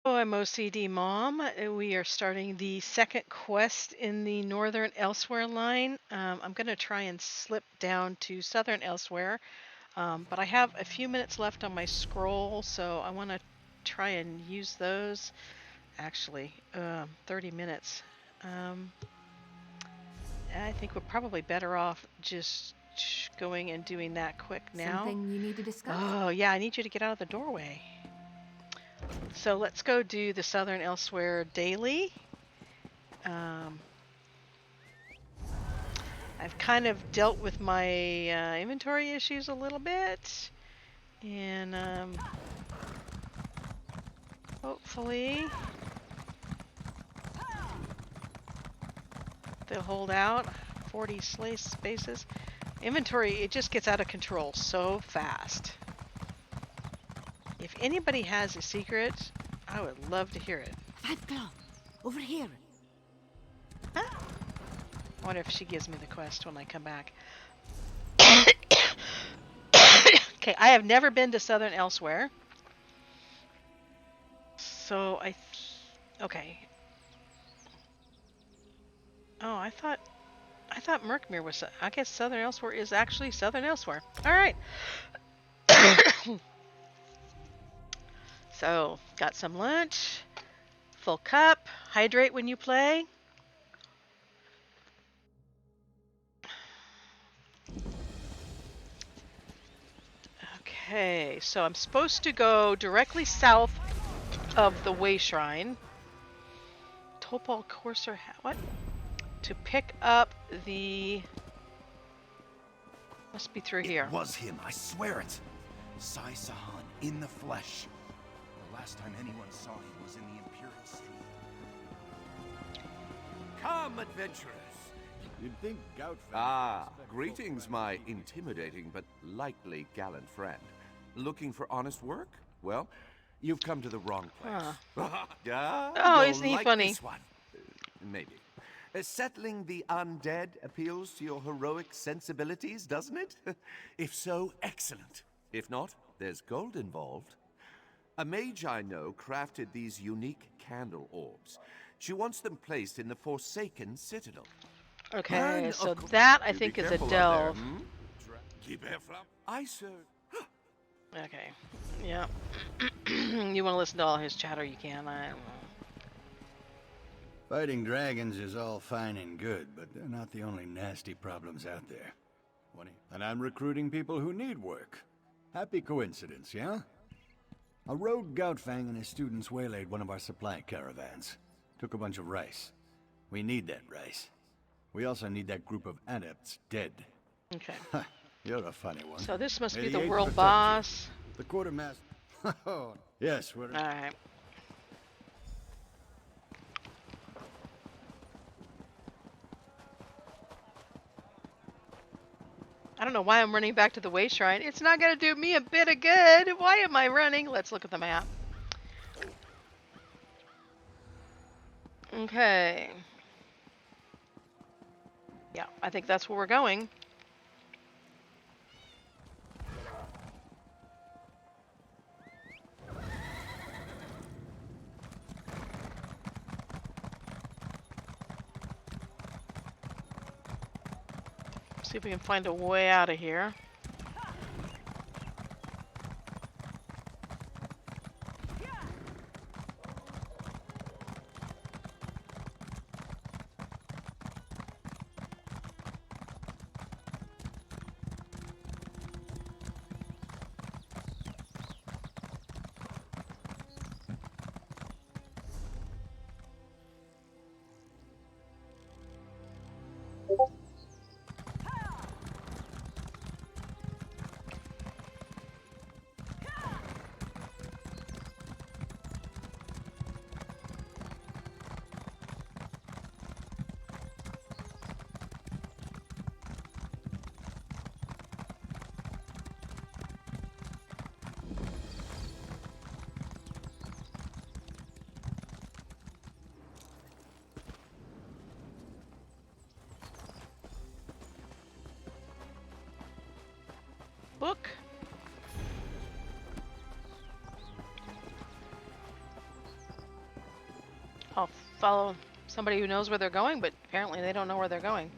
Oh, I'm OCD Mom. We are starting the second quest in the Northern Elsweyr line. I'm going to try and slip down to Southern Elsweyr, but I have a few minutes left on my scroll, so I want to try and use those. Actually, 30 minutes. Um, I think we're probably better off just going and doing that quick now. Something you need to discuss? Oh, yeah, I need you to get out of the doorway. So let's go do the Southern Elsweyr daily. Um, I've kind of dealt with my inventory issues a little bit, and hopefully they'll hold out. 40 slice spaces. Inventory, it just gets out of control so fast. If anybody has a secret, I would love to hear it. 5 o'clock. Over here. Huh? I wonder if she gives me the quest when I come back. Okay, I have never been to Southern Elsweyr. So okay. Oh, I thought Merkmere was. I guess Southern Elsewhere is actually Southern Elsewhere. All right. So, got some lunch. Full cup. Hydrate when you play. Okay, so I'm supposed to go directly south of the Way Shrine. Topal Courser. What? To pick up the. Must be through here. It was him, I swear it. Sai Sahan in the flesh. The last time anyone saw him was in the Imperial Street. Come, adventurers. You'd think gout. Greetings, my intimidating but likely gallant friend. Looking for honest work? Well, you've come to the wrong place. Oh, isn't he like funny? This one. Maybe. Settling the undead appeals to your heroic sensibilities, doesn't it? If so, excellent. If not, there's gold involved. A mage I know crafted these unique candle orbs. She wants them placed in the Forsaken Citadel. Okay, And, so of course, that I be think is a careful out there, delve. Keep it from. I, sir. Okay. Yeah. You want to listen to all his chatter, you can. I don't know. Fighting dragons is all fine and good, but they're not the only nasty problems out there. And I'm recruiting people who need work. Happy coincidence, yeah? A rogue Goutfang and his students waylaid one of our supply caravans. Took a bunch of rice. We need that rice. We also need that group of adepts dead. Okay. You're a funny one. So this must May be the the Eighth world protect boss. you. The quartermaster. Oh, yes, we're... Alright. I don't know why I'm running back to the Way Shrine. It's not going to do me a bit of good. Why am I running? Let's look at the map. Okay. Yeah, I think that's where we're going. See if we can find a way out of here. Book. I'll follow somebody who knows where they're going, but apparently they don't know where they're going.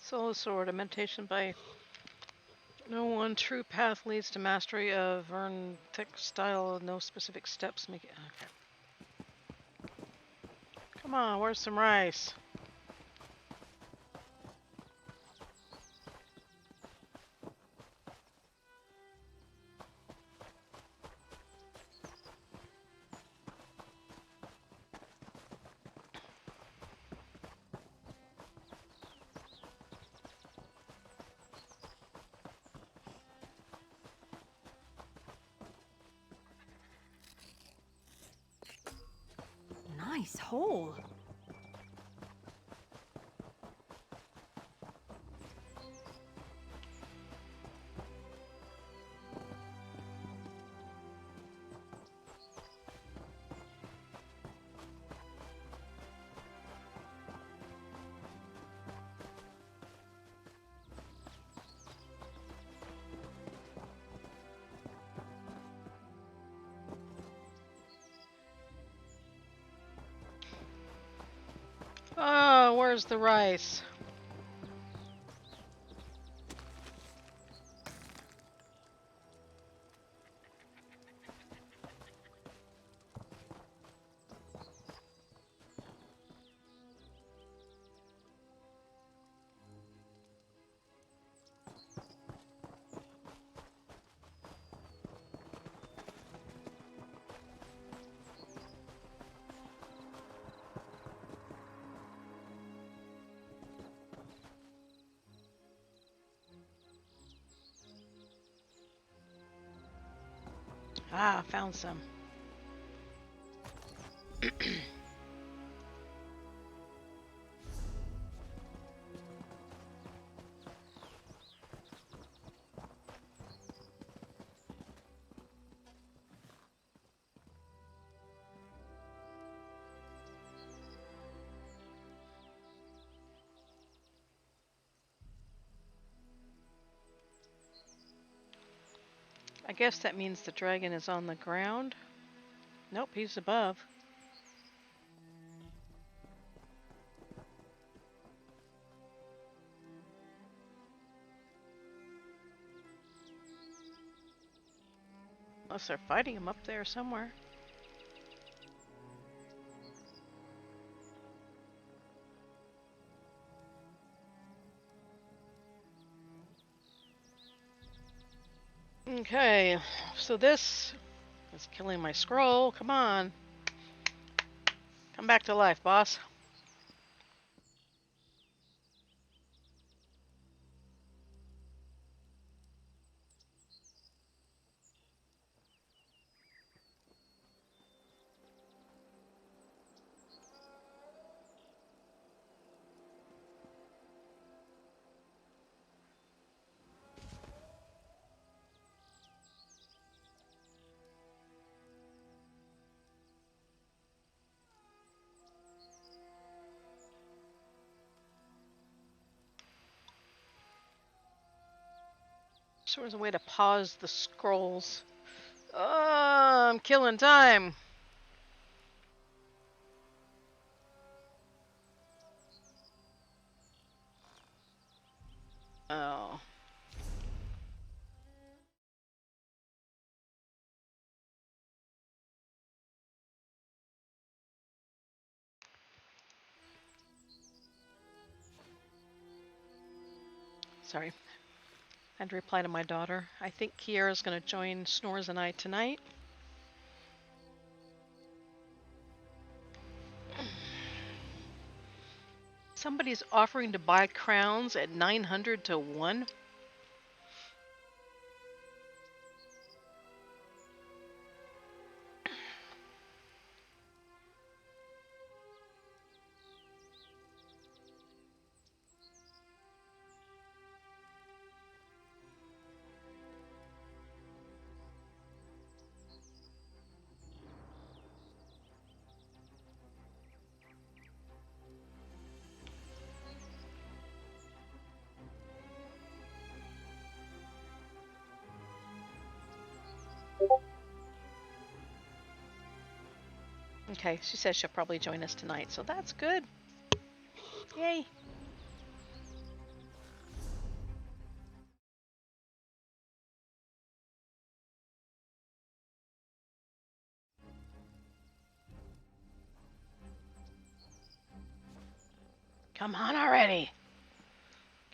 Soul Sword, a meditation by no one true path leads to mastery of Verntic style. No specific steps make it. Okay. Come on, where's some rice? Nice hole. Oh, where's the rice? Ah, found some. I guess that means the dragon is on the ground. Nope, he's above. Unless they're fighting him up there somewhere. Okay, so this is killing my scroll. Come on. Come back to life, boss. Sure was a way to pause the scrolls. I'm killing time. Oh. Sorry. I had to reply to my daughter. I think Kiara's going to join Snores and I tonight. Somebody's offering to buy crowns at 900 to 1. Okay, she says she'll probably join us tonight, so that's good. Yay. Come on already.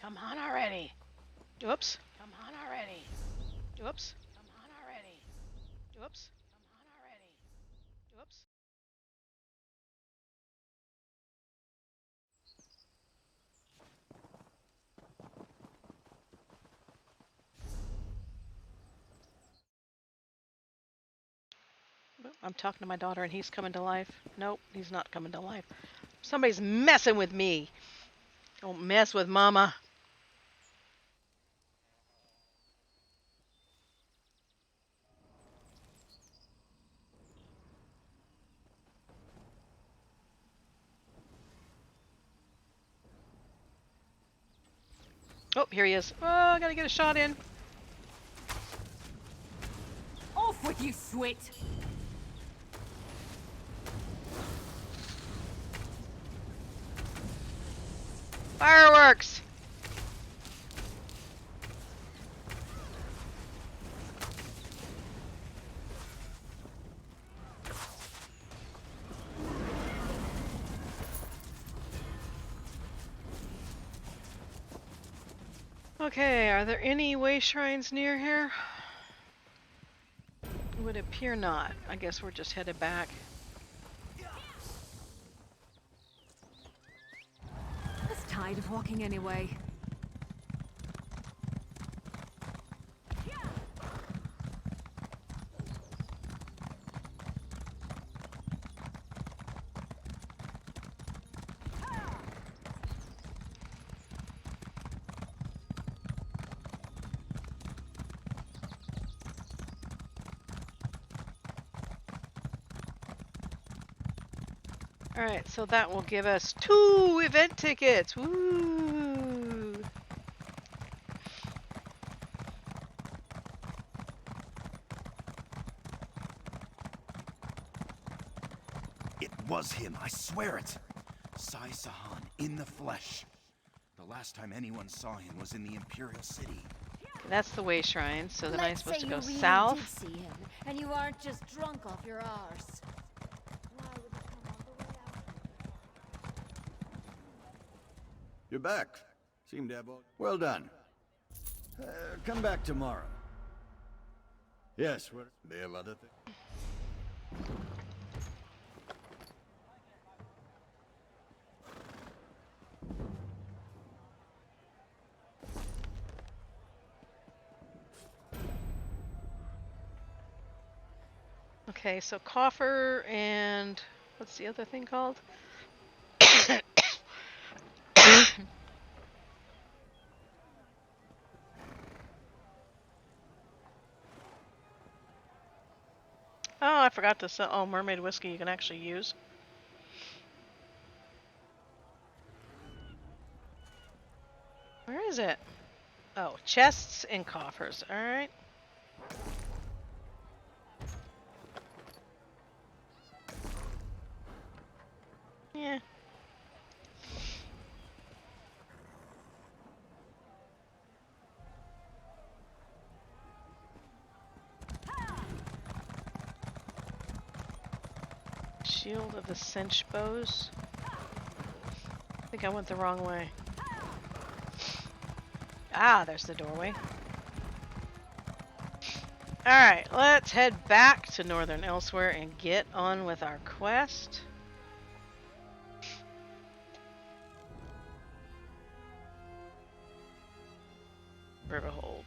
Come on already. Whoops. Come on already. Whoops. Come on already. Whoops. Come on already. Whoops. I'm talking to my daughter and he's coming to life. Nope, he's not coming to life. Somebody's messing with me. Don't mess with Mama. Oh, here he is. Oh, I gotta get a shot in. Off with you, Swit! Fireworks! Okay, are there any way shrines near here? It would appear not. I guess we're just headed back. I was tired of walking anyway. Alright, so that will give us 2 event tickets! Woo! It was him, I swear it. Sai Sahan, in the flesh. The last time anyone saw him was in the Imperial City. That's the way shrine, so then I'm Let's supposed say to go you really south. did see him, and you aren't just drunk off your arse. Why would you come all the way out? You're back. Seem to have all... Well done. Come back tomorrow. Yes, they have other things. Okay, so coffer and what's the other thing called? Oh, I forgot to sell. Oh, mermaid whiskey you can actually use. Where is it? Oh, chests and coffers. Alright. Yeah. Shield of the cinch bows. I think I went the wrong way. Ah, there's the doorway. Alright, let's head back to Northern Elsweyr and get on with our quest. Riverhold.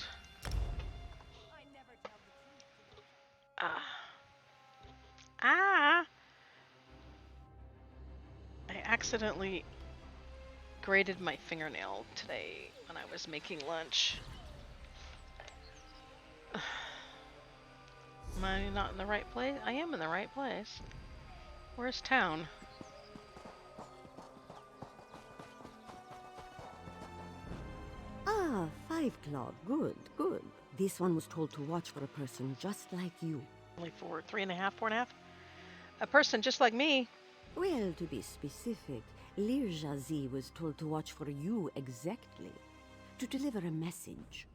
Ah. Ah! I accidentally grated my fingernail today when I was making lunch. Am I not in the right place? I am in the right place. Where's town? Ah, 5 Claw. Good, good. This one was told to watch for a person just like you. Only 3.5, 4.5? A person just like me. Well, to be specific, Lirjazi was told to watch for you exactly, to deliver a message.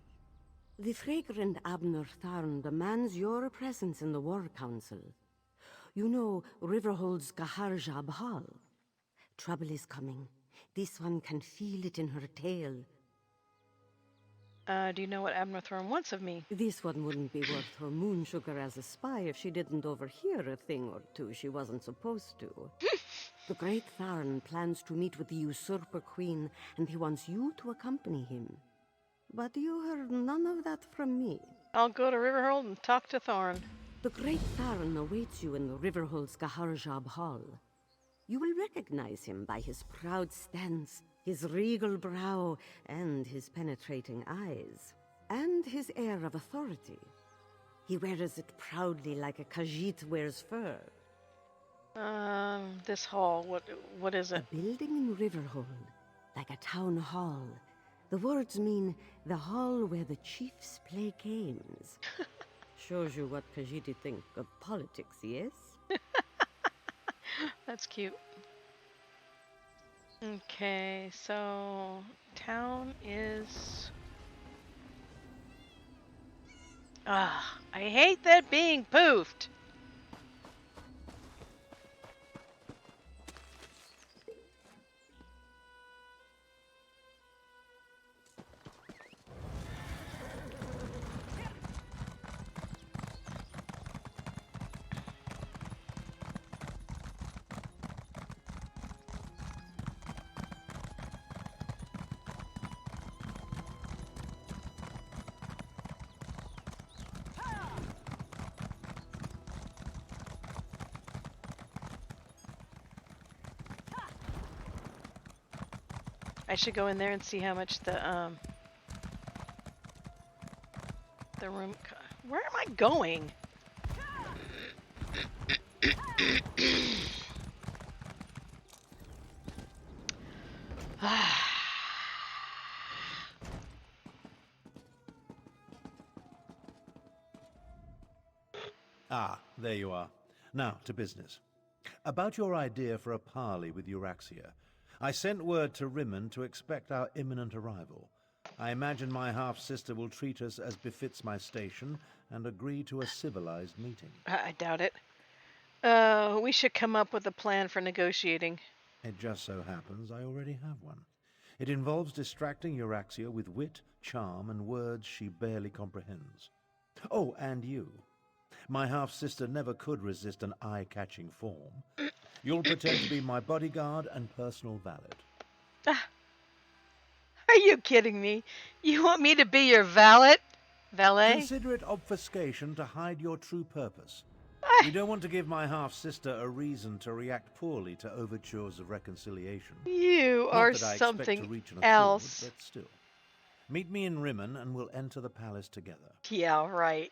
The fragrant Abner Tharn demands your presence in the War Council. You know Riverhold's Gaharjab Hall. Trouble is coming. This one can feel it in her tail. Do you know what Abner Thorne wants of me? This one wouldn't be worth her moon sugar as a spy if she didn't overhear a thing or two she wasn't supposed to. The Great Tharn plans to meet with the Usurper Queen, and he wants you to accompany him. But you heard none of that from me. I'll go to Riverhold and talk to Thorne. The Great Tharn awaits you in the Riverhold's Gaharjab Hall. You will recognize him by his proud stance, his regal brow, and his penetrating eyes, and his air of authority. He wears it proudly like a Khajiit wears fur. This hall, what is A it? building in Riverhold, like a town hall. The words mean the hall where the chiefs play games. Shows you what Khajiiti think of politics, yes? That's cute. Okay, so town is... Ah, I hate that being poofed. I should go in there and see how much the room. Where am I going? Ah, there you are. Now, to business. About your idea for a parley with Euraxia. I sent word to Rimmon to expect our imminent arrival. I imagine my half-sister will treat us as befits my station and agree to a civilized meeting. I doubt it. We should come up with a plan for negotiating. It just so happens I already have one. It involves distracting Euraxia with wit, charm, and words she barely comprehends. Oh, and you. My half-sister never could resist an eye-catching form. You'll pretend to be my bodyguard and personal valet. Are you kidding me? You want me to be your valet? Valet? Consider it obfuscation to hide your true purpose. You don't want to give my half-sister a reason to react poorly to overtures of reconciliation. You Not are that I expect to something reach an accord, else. but still. Meet me in Rimmon and we'll enter the palace together. Yeah, right.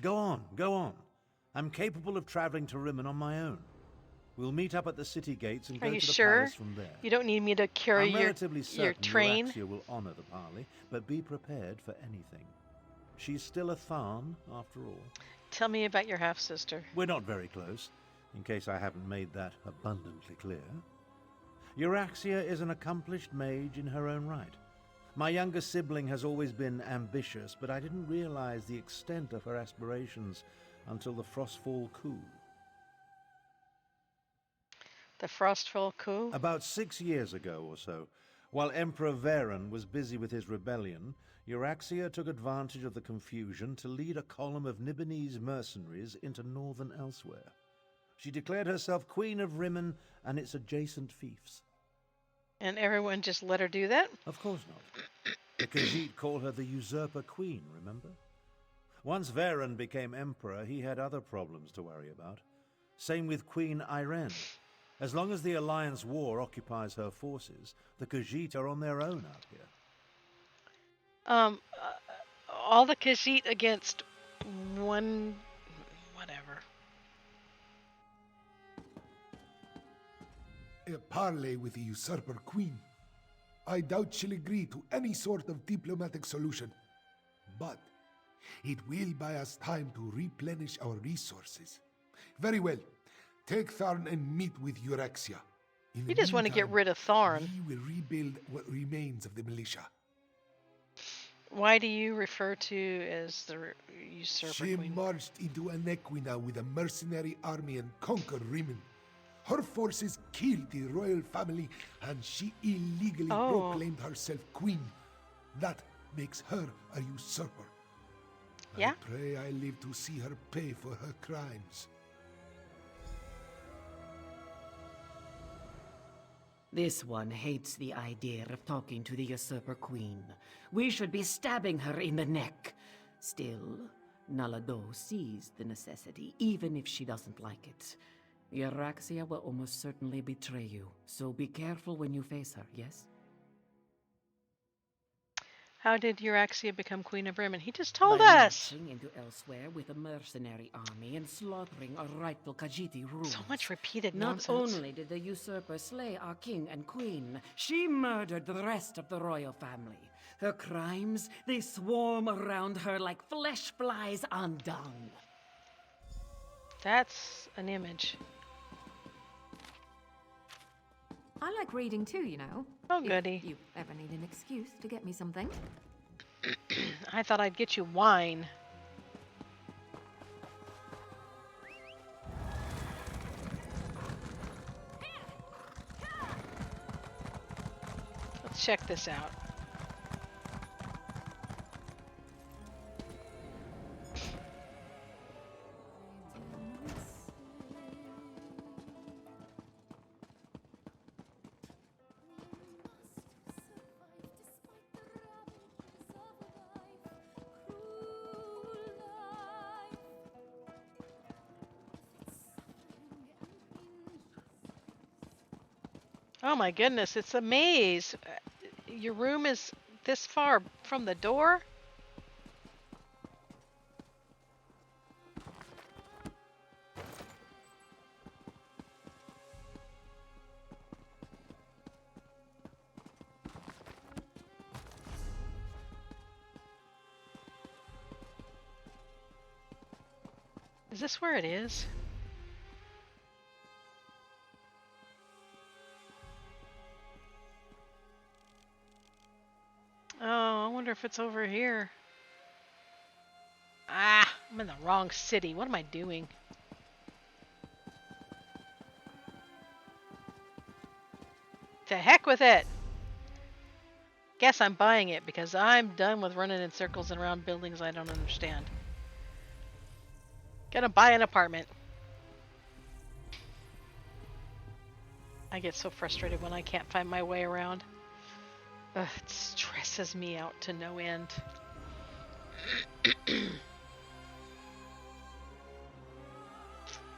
Go on, go on. I'm capable of traveling to Rimmon on my own. We'll meet up at the city gates and Are go you to the sure? palace from there. You don't need me to carry I'm relatively your certain train? Euraxia will honor the parley, but be prepared for anything. She's still a Tharn, after all. Tell me about your half-sister. We're not very close, in case I haven't made that abundantly clear. Euraxia is an accomplished mage in her own right. My younger sibling has always been ambitious, but I didn't realize the extent of her aspirations until the Frostfall coup. The Frostfall coup? About 6 years ago or so, while Emperor Varen was busy with his rebellion, Euraxia took advantage of the confusion to lead a column of Nibonese mercenaries into northern Elsweyr. She declared herself Queen of Rimmon and its adjacent fiefs. And everyone just let her do that? Of course not. The Khajiit call her the Usurper Queen, remember? Once Varen became emperor, he had other problems to worry about. Same with Queen Irene. As long as the Alliance War occupies her forces, the Khajiit are on their own out here. All the Khajiit against one... whatever. A parley with the Usurper Queen. I doubt she'll agree to any sort of diplomatic solution. But it will buy us time to replenish our resources. Very well. Take Tharn and meet with Eurexia. In We the just want to get meantime, rid of Tharn. we will rebuild what remains of the militia. Why do you refer to as the Usurper She Queen? marched into Anequina with a mercenary army and conquered Rimmon. Her forces killed the royal family, and she illegally proclaimed herself queen. That makes her a usurper. Yeah? I pray I live to see her pay for her crimes. This one hates the idea of talking to the Usurper Queen. We should be stabbing her in the neck. Still, Nalado sees the necessity, even if she doesn't like it. Euraxia will almost certainly betray you, so be careful when you face her, yes? How did Euraxia become Queen of Rimmon? He just told By us! marching into Elsweyr with a mercenary army and slaughtering our rightful Khajiit rulers. So much repeated Not nonsense. only did the usurper slay our king and queen, she murdered the rest of the royal family. Her crimes, they swarm around her like flesh flies on dung. That's an image. I like reading too, you know. Oh, goody. If you ever need an excuse to get me something. I thought I'd get you wine. Let's check this out. Oh my goodness, it's a maze. Your room is this far from the door? Is this where it is? Oh, I wonder if it's over here. Ah, I'm in the wrong city. What am I doing? To heck with it! Guess I'm buying it because I'm done with running in circles and around buildings I don't understand. Gonna buy an apartment. I get so frustrated when I can't find my way around. Ugh, it stresses me out to no end.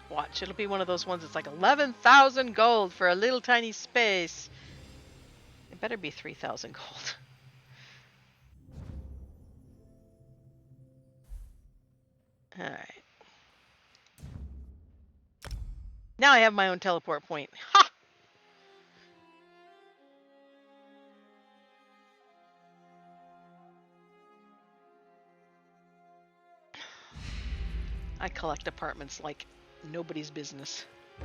Watch, it'll be one of those ones that's like 11,000 gold for a little tiny space. It better be 3,000 gold. Alright. Now I have my own teleport point. Ha! I collect apartments like nobody's business. I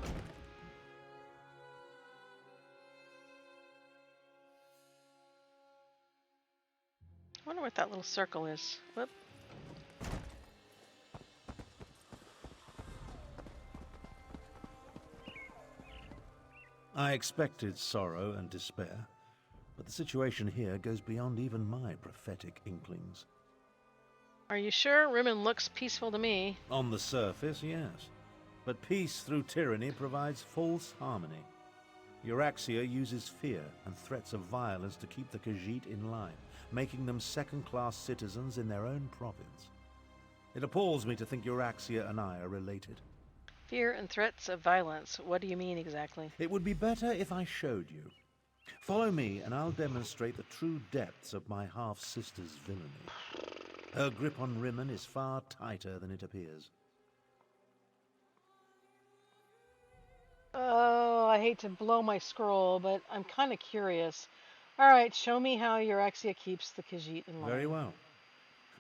wonder what that little circle is. Whoop. I expected sorrow and despair, but the situation here goes beyond even my prophetic inklings. Are you sure? Rimmon looks peaceful to me. On the surface, yes. But peace through tyranny provides false harmony. Euraxia uses fear and threats of violence to keep the Khajiit in line, making them second-class citizens in their own province. It appalls me to think Euraxia and I are related. Fear and threats of violence. What do you mean exactly? It would be better if I showed you. Follow me and I'll demonstrate the true depths of my half-sister's villainy. Her grip on Rimmon is far tighter than it appears. Oh, I hate to blow my scroll, but I'm kind of curious. Alright, show me how Euraxia keeps the Khajiit in line. Very well.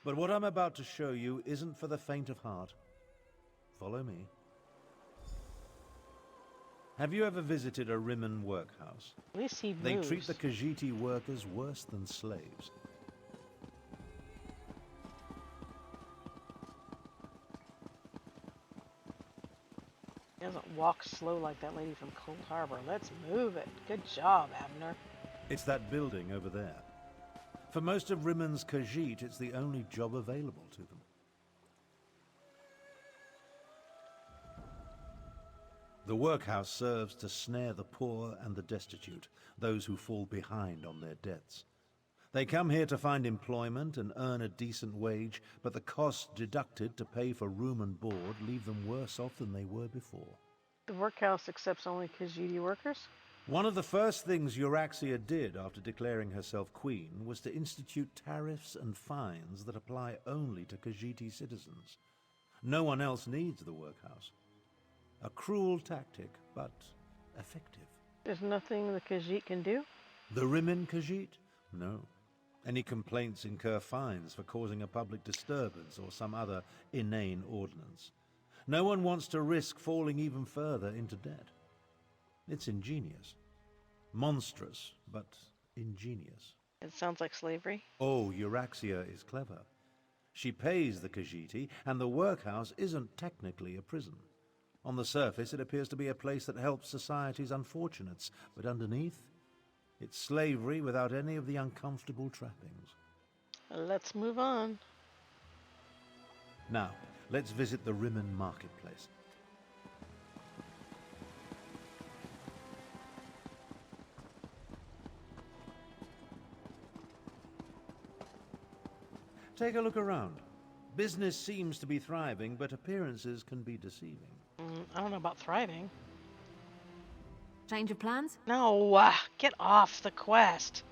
But what I'm about to show you isn't for the faint of heart. Follow me. Have you ever visited a Rimmen workhouse? At least he They moves. treat the Khajiiti workers worse than slaves. He doesn't walk slow like that lady from Cold Harbor. Let's move it. Good job, Abner. It's that building over there. For most of Rimmen's Khajiit, it's the only job available to them. The workhouse serves to snare the poor and the destitute, those who fall behind on their debts. They come here to find employment and earn a decent wage, but the costs deducted to pay for room and board leave them worse off than they were before. The workhouse accepts only Khajiiti workers? One of the first things Euraxia did after declaring herself queen was to institute tariffs and fines that apply only to Khajiiti citizens. No one else needs the workhouse. A cruel tactic, but effective. There's nothing the Khajiit can do? The Rimmen Khajiit? No. Any complaints incur fines for causing a public disturbance or some other inane ordinance. No one wants to risk falling even further into debt. It's ingenious. Monstrous, but ingenious. It sounds like slavery. Oh, Euraxia is clever. She pays the Khajiiti, and the workhouse isn't technically a prison. On the surface, it appears to be a place that helps society's unfortunates, but underneath, it's slavery without any of the uncomfortable trappings. Let's move on. Now, let's visit the Rimmen marketplace. Take a look around. Business seems to be thriving, but appearances can be deceiving. I don't know about thriving. Change of plans? No, get off the quest.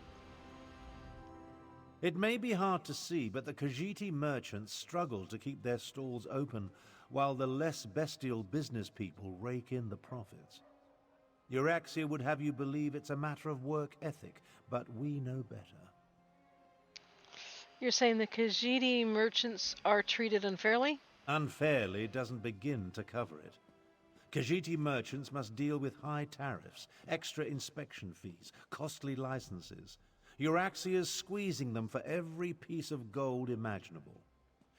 It may be hard to see, but the Khajiiti merchants struggle to keep their stalls open, while the less bestial business people rake in the profits. Euraxia would have you believe it's a matter of work ethic, but we know better. You're saying the Khajiiti merchants are treated unfairly? Unfairly doesn't begin to cover it. Khajiiti merchants must deal with high tariffs, extra inspection fees, costly licenses. Euraxia's squeezing them for every piece of gold imaginable.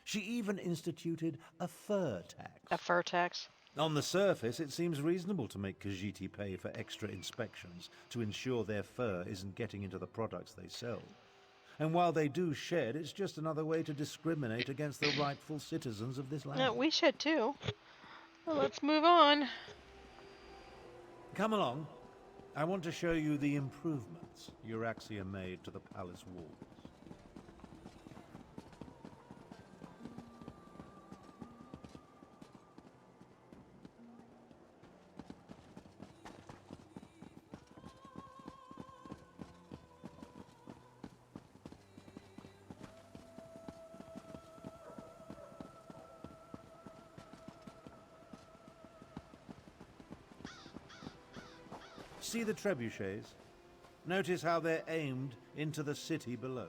She even instituted a fur tax. A fur tax? On the surface, it seems reasonable to make Khajiiti pay for extra inspections to ensure their fur isn't getting into the products they sell. And while they do shed, it's just another way to discriminate against the rightful citizens of this land. We shed too. Well, let's move on. Come along. I want to show you the improvements Euraxia made to the palace walls. See the trebuchets? Notice how they're aimed into the city below.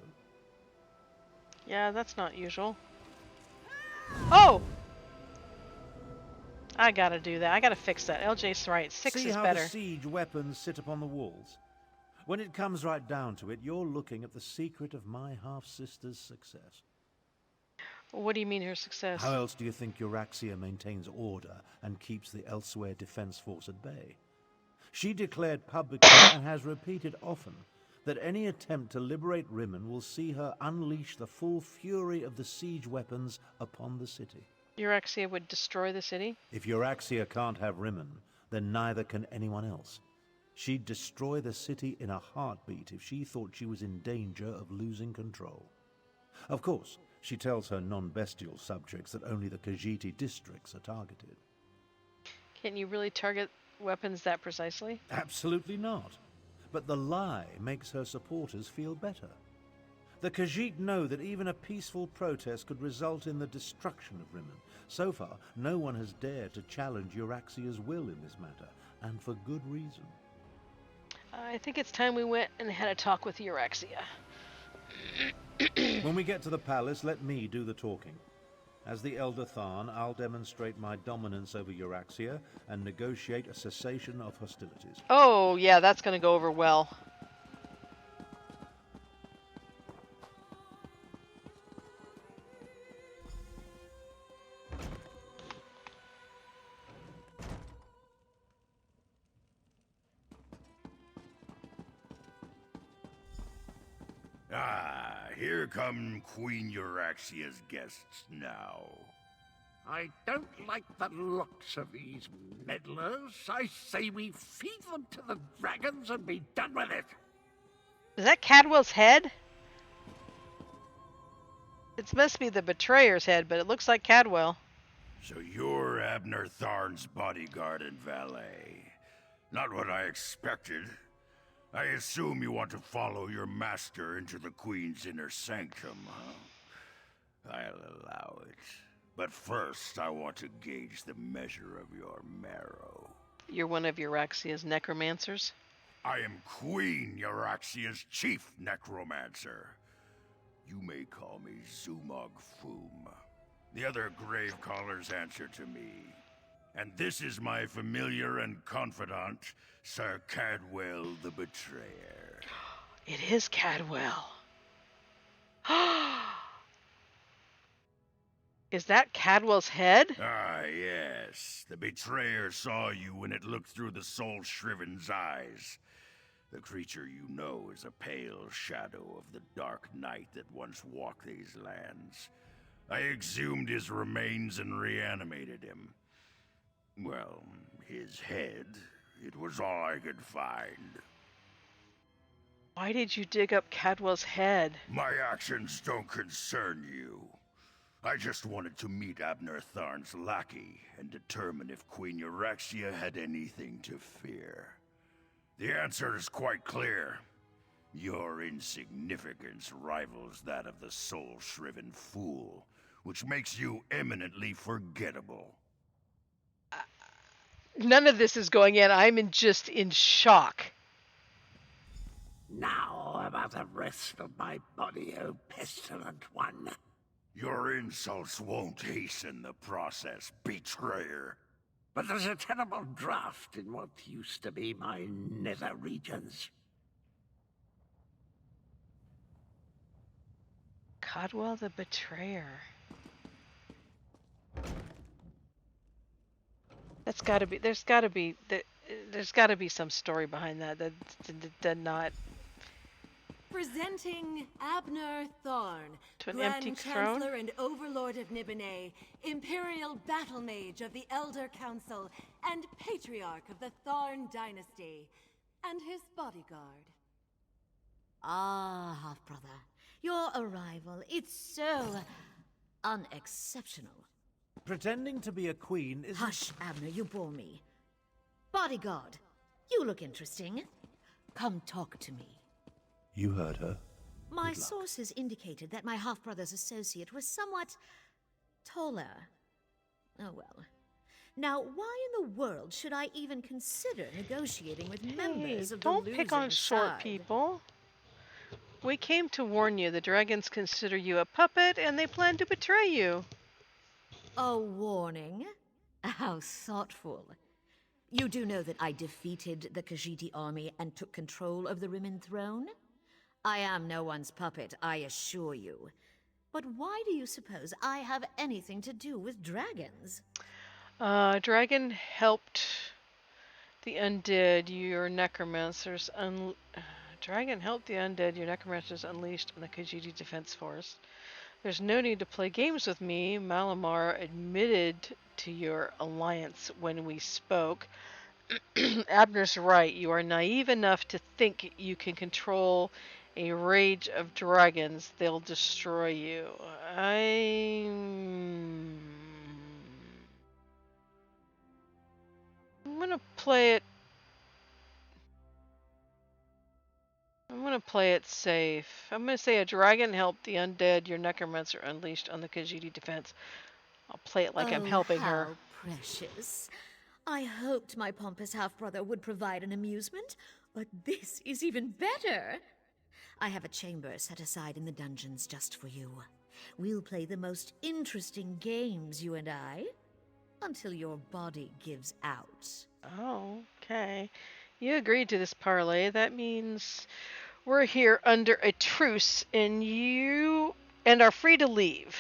Yeah, that's not usual. Oh! I gotta do that. I gotta fix that. LJ's right. 6 See is how better. the siege weapons sit upon the walls? When it comes right down to it, you're looking at the secret of my half-sister's success. What do you mean her success? How else do you think Euraxia maintains order and keeps the Elsweyr Defense Force at bay? She declared publicly and has repeated often that any attempt to liberate Rimmen will see her unleash the full fury of the siege weapons upon the city. Euraxia would destroy the city? If Euraxia can't have Rimmen, then neither can anyone else. She'd destroy the city in a heartbeat if she thought she was in danger of losing control. Of course, she tells her non-bestial subjects that only the Khajiiti districts are targeted. Can't you really target weapons that precisely? Absolutely not. But the lie makes her supporters feel better. The Khajiit know that even a peaceful protest could result in the destruction of Rimmen. So far, no one has dared to challenge Euraxia's will in this matter, and for good reason. I think it's time we went and had a talk with Euraxia. When we get to the palace, let me do the talking. As the Elder Tharn, I'll demonstrate my dominance over Euraxia and negotiate a cessation of hostilities. Oh, yeah, that's going to go over well. Ah, here come Queen Euraxia's guests now. I don't like the looks of these meddlers. I say we feed them to the dragons and be done with it. Is that Cadwell's head? It must be the betrayer's head, but it looks like Cadwell. So you're Abner Tharn's bodyguard and valet. Not what I expected. I assume you want to follow your master into the Queen's inner sanctum, huh? I'll allow it. But first, I want to gauge the measure of your marrow. You're one of Euraxia's necromancers? I am Queen Euraxia's chief necromancer. You may call me Zumog Foom. The other grave callers answer to me. And this is my familiar and confidant, Sir Cadwell the Betrayer. It is Cadwell. Is that Cadwell's head? Ah, yes. The Betrayer saw you when it looked through the soul-shriven's eyes. The creature you know is a pale shadow of the dark night that once walked these lands. I exhumed his remains and reanimated him. Well, his head, it was all I could find. Why did you dig up Cadwell's head? My actions don't concern you. I just wanted to meet Abner Tharn's lackey and determine if Queen Euraxia had anything to fear. The answer is quite clear. Your insignificance rivals that of the soul-shriven fool, which makes you eminently forgettable. None of this is going in. I'm just in shock. Now about the rest of my body, O pestilent one. Your insults won't hasten the process, betrayer. But there's a terrible draft in what used to be my nether regions. Cadwell the Betrayer. That's gotta be, there's gotta be some story behind that. That not Presenting Abner Tharn, to an Grand empty throne? Chancellor and Overlord of Nibene, Imperial Battle Mage of the Elder Council, and Patriarch of the Tharn Dynasty, and his bodyguard. Ah, half-brother. Your arrival, it's so unexceptional. Pretending to be a queen is... Hush, Abner, you bore me. Bodyguard, you look interesting. Come talk to me. You heard her. My sources indicated that my half-brother's associate was somewhat taller. Oh well. Now, why in the world should I even consider negotiating with members of the don't pick on losing short side? people. We came to warn you. The dragons consider you a puppet, and they plan to betray you. A warning? How thoughtful. You do know that I defeated the Khajiit army and took control of the Rimmon throne? I am no one's puppet, I assure you. But why do you suppose I have anything to do with dragons? Dragon helped the undead, your necromancers Dragon helped the undead, your necromancers unleashed on the Khajiit Defense Force. There's no need to play games with me. Malamar admitted to your alliance when we spoke. Abner's right. You are naive enough to think you can control a rage of dragons. They'll destroy you. I'm gonna play it. I'm gonna play it safe. I'm gonna say a dragon helped the undead, your necromancer unleashed on the Khajiit defense. I'll play it like I'm helping her. How precious. I hoped my pompous half-brother would provide an amusement, but this is even better. I have a chamber set aside in the dungeons just for you. We'll play the most interesting games, you and I, until your body gives out. Oh, okay. You agreed to this parlay. That means we're here under a truce and you and are free to leave.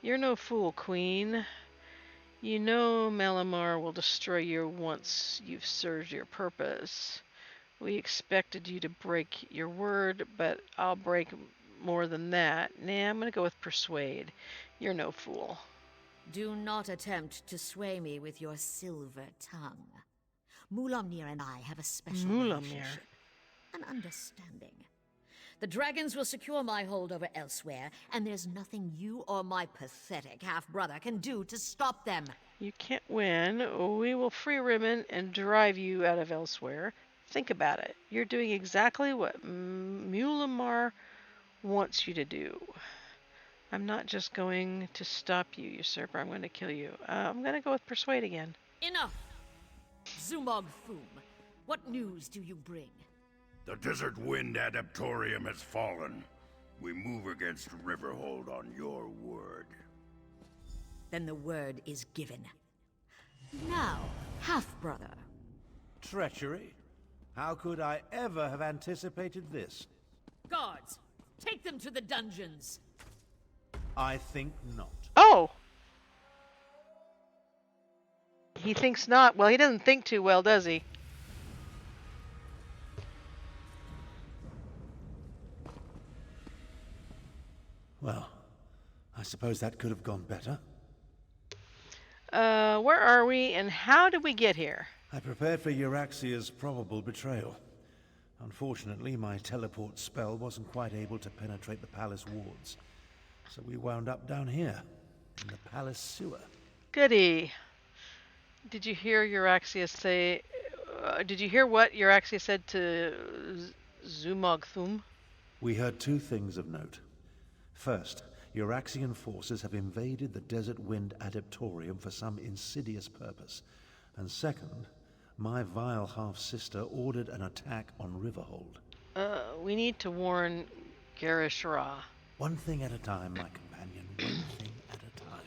You're no fool, Queen. You know Malamar will destroy you once you've served your purpose. We expected you to break your word, but I'll break more than that. Nah, I'm gonna go with persuade. You're no fool. Do not attempt to sway me with your silver tongue. Mulamnir and I have a special relationship, an understanding. The dragons will secure my hold over Elsweyr, and there's nothing you or my pathetic half-brother can do to stop them. You can't win. We will free Rimmon and drive you out of Elsweyr. Think about it. You're doing exactly what Mulamar wants you to do. I'm not just going to stop you, Usurper. I'm going to kill you. I'm going to go with persuade again. Enough! Zumog Thum, what news do you bring? The Desert Wind Adaptorium has fallen. We move against Riverhold on your word. Then the word is given. Now, half-brother. Treachery? How could I ever have anticipated this? Guards, take them to the dungeons. I think not. Oh! He thinks not. Well, he doesn't think too well, does he? Well, I suppose that could have gone better. Where are we and how did we get here? I prepared for Euraxia's probable betrayal. Unfortunately, my teleport spell wasn't quite able to penetrate the palace wards. So we wound up down here, in the palace sewer. Goody. Did you hear Euraxia say... did you hear what Euraxia said to Zumog Thum? We heard two things of note. First, Euraxian forces have invaded the Desert Wind Adaptorium for some insidious purpose. And second, my vile half-sister ordered an attack on Riverhold. We need to warn Garish Ra. One thing at a time, my companion, one thing at a time.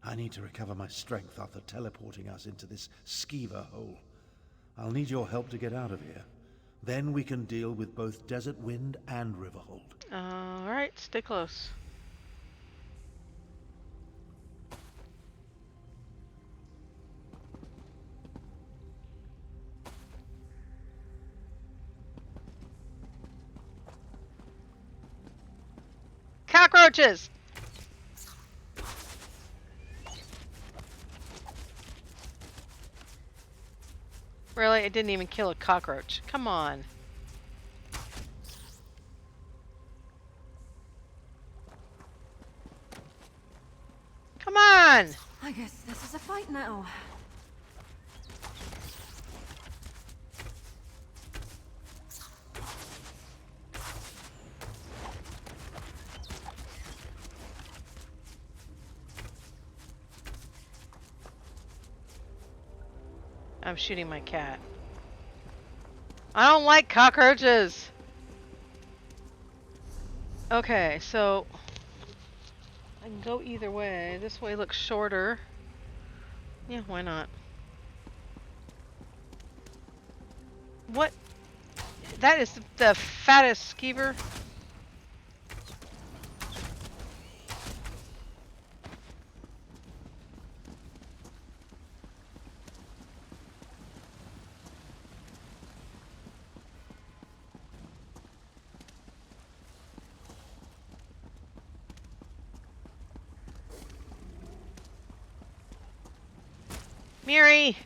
I need to recover my strength after teleporting us into this skeever hole. I'll need your help to get out of here. Then we can deal with both Desert Wind and Riverhold. Alright, stay close. Cockroaches! Really? It didn't even kill a cockroach. Come on. Come on! I guess this is a fight now. I'm shooting my cat. I don't like cockroaches! Okay, so... I can go either way. This way looks shorter. Yeah, why not? What? That is the fattest skeever. Miri!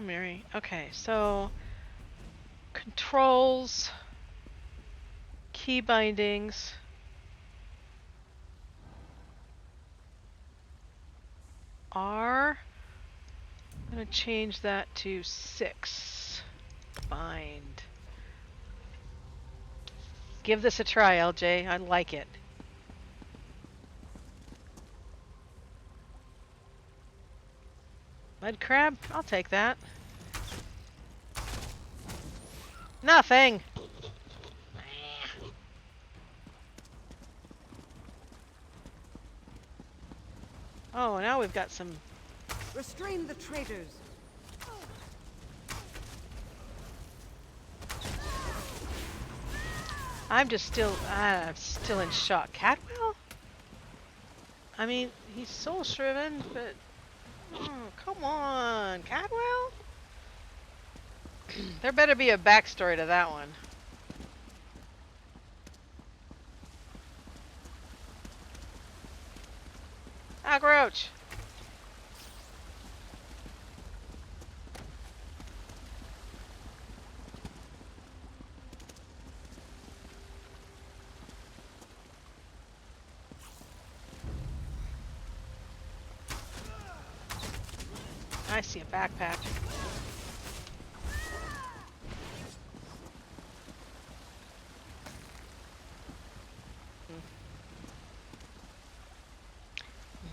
Mary. Okay, so controls, key bindings. I'm going to change that to 6. Bind. Give this a try, LJ. I like it. Mud crab? I'll take that. Nothing! Oh, now we've got some... Restrain the traitors. I'm still in shock. Cadwell? I mean, he's soul-shriven, but... Oh, come on, Cadwell? There better be a backstory to that one. Cockroach! I see a backpack.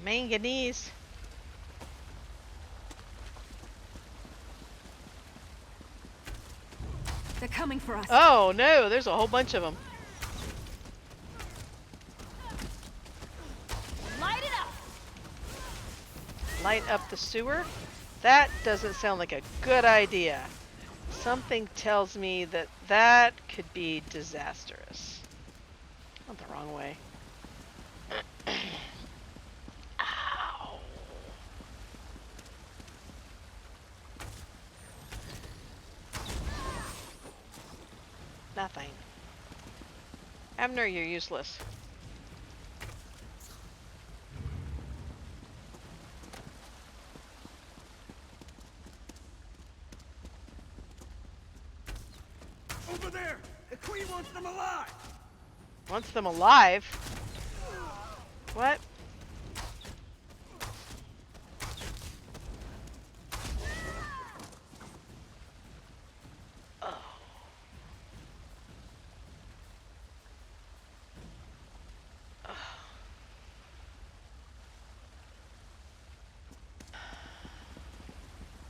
Manganese. They're coming for us. Oh no, there's a whole bunch of them. Light it up! Light up the sewer? That doesn't sound like a good idea. Something tells me that that could be disastrous. Not the wrong way. Ow. Nothing. Abner, you're useless. Over there! The Queen wants them alive! Wants them alive? What? Oh. Oh.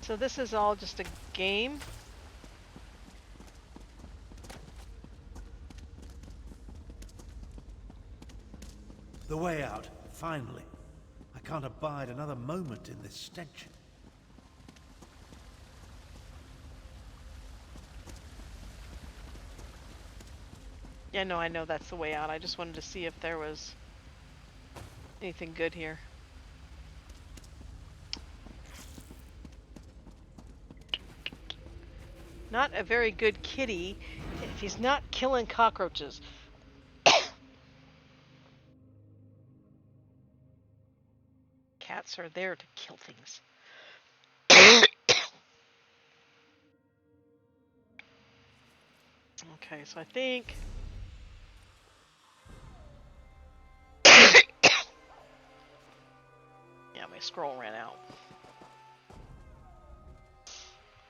So this is all just a game? The way out, finally. I can't abide another moment in this stench. Yeah, no, I know that's the way out. I just wanted to see if there was anything good here. Not a very good kitty if he's not killing cockroaches. Cats are there to kill things. Okay, so I think... Yeah, my scroll ran out.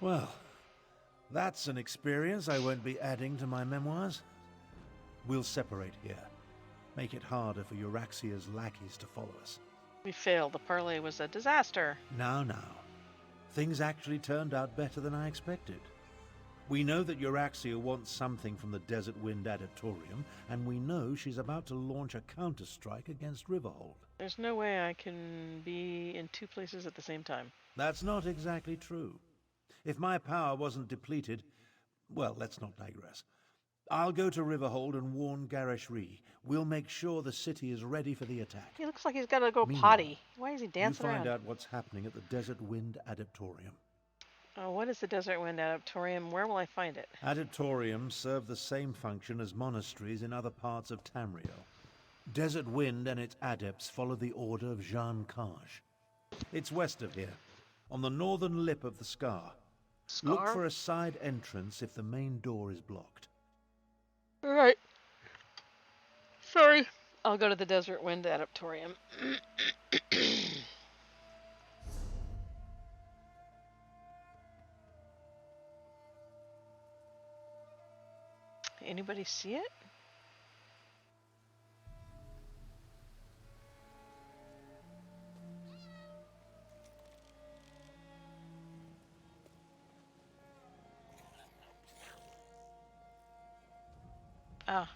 Well, that's an experience I won't be adding to my memoirs. We'll separate here. Make it harder for Euraxia's lackeys to follow us. We failed. The parlay was a disaster. Now. Things actually turned out better than I expected. We know that Euraxia wants something from the Desert Wind Adaptorium, and we know she's about to launch a counter-strike against Riverhold. There's no way I can be in two places at the same time. That's not exactly true. If my power wasn't depleted... Well, let's not digress. I'll go to Riverhold and warn Garishri. We'll make sure the city is ready for the attack. He looks like he's got to go potty. Why is he dancing around? You find out what's happening at the Desert Wind Adaptorium. Oh, what is the Desert Wind Adaptorium? Where will I find it? Adaptoriums serve the same function as monasteries in other parts of Tamriel. Desert Wind and its adepts follow the order of Jean Kaj. It's west of here, on the northern lip of the Scar. Look Scar. for a side entrance if the main door is blocked. All right. Sorry. I'll go to the Desert Wind Adaptorium. Anybody see it? Ah.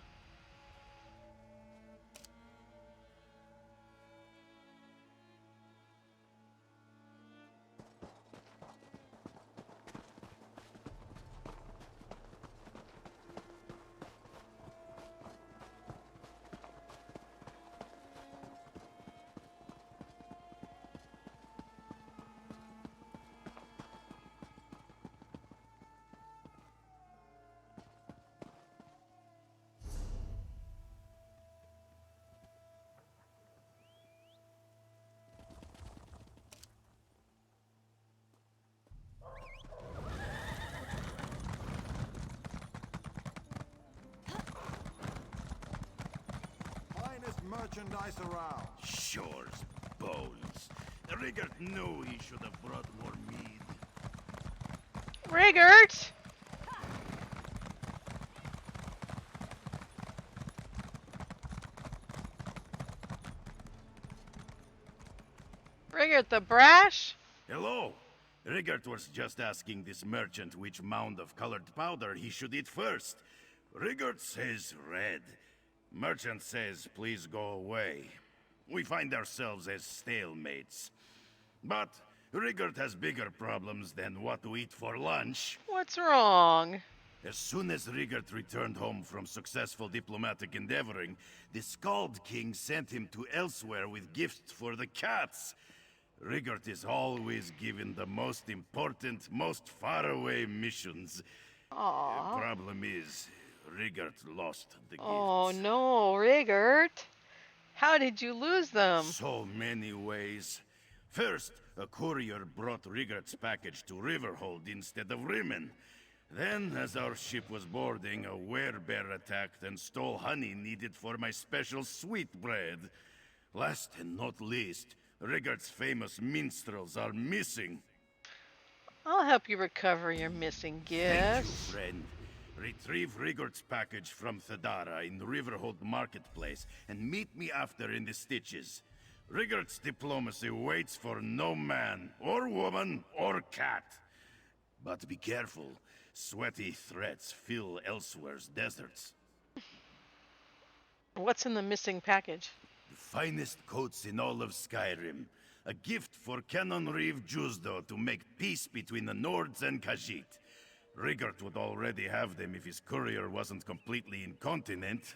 Finest merchandise around. Shore's bones. Rigert knew he should have brought more mead. Rigert! Rigert the brash? Hello. Rigert was just asking this merchant which mound of colored powder he should eat first. Rigert says red. Merchant says please go away. We find ourselves as stalemates. But Rigert has bigger problems than what to eat for lunch. What's wrong? As soon as Rigert returned home from successful diplomatic endeavoring, the Scald King sent him to Elsweyr with gifts for the cats. Rigert is always given the most important, most faraway missions. Aww. Problem is, Rigert lost the gifts. Oh no, Rigert. How did you lose them? So many ways. First, a courier brought Rigert's package to Riverhold instead of Rimmen. Then, as our ship was boarding, a werebear attacked and stole honey needed for my special sweetbread. Last and not least, Rigert's famous minstrels are missing. I'll help you recover your missing gifts. Thank you, friend. Retrieve Rigert's package from Thadara in Riverhold Marketplace and meet me after in the Stitches. Rigert's diplomacy waits for no man, or woman, or cat. But be careful. Sweaty threats fill Elsweyr's deserts. What's in the missing package? The finest coats in all of Skyrim. A gift for Canon Reeve Jusdo to make peace between the Nords and Khajiit. Rigert would already have them if his courier wasn't completely incontinent.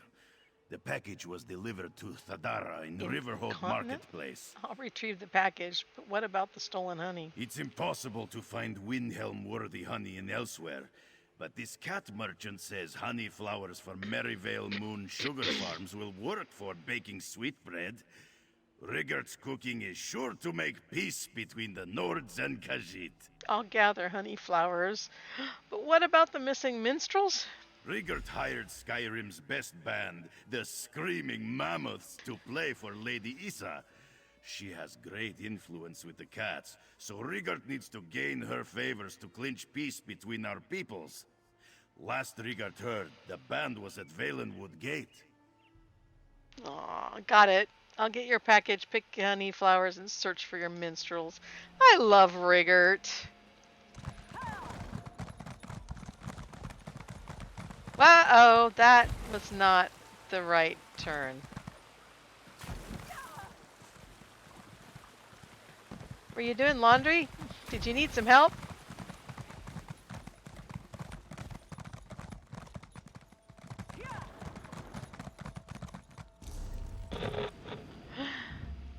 The package was delivered to Thadara in the Riverhold Marketplace. I'll retrieve the package, but what about the stolen honey? It's impossible to find Windhelm-worthy honey in Elsweyr, but this cat merchant says honey flowers from Merryvale Moon Sugar Farms will work for baking sweetbread. Rigert's cooking is sure to make peace between the Nords and Khajiit. I'll gather honey flowers. But what about the missing minstrels? Rigert hired Skyrim's best band, the Screaming Mammoths, to play for Lady Issa. She has great influence with the cats, so Rigert needs to gain her favors to clinch peace between our peoples. Last Rigert heard, the band was at Valenwood Gate. Aw, got it. I'll get your package, pick honey flowers, and search for your minstrels. I love Rigert. Uh-oh, that was not the right turn. Were you doing laundry? Did you need some help?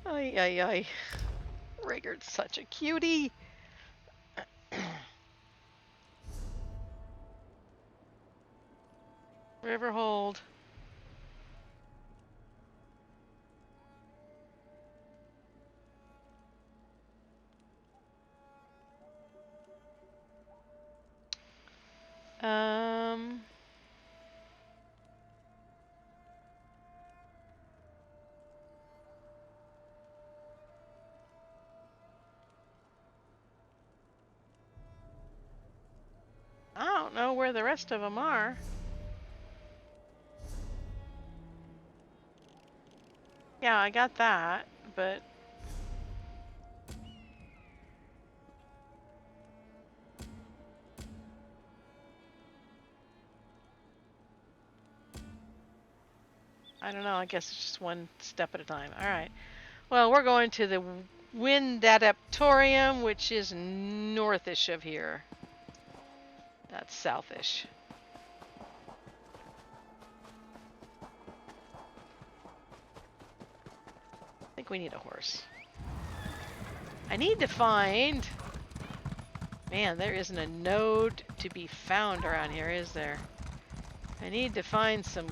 Ay, ay, ay. Rigert's such a cutie. Riverhold. don't know where the rest of them are. Yeah, I got that, but... I don't know, I guess it's just one step at a time. Alright. Well, we're going to the Wind Adaptorium, which is northish of here. That's southish. I think we need a horse. I need to find... Man, there isn't a node to be found around here, is there? I need to find some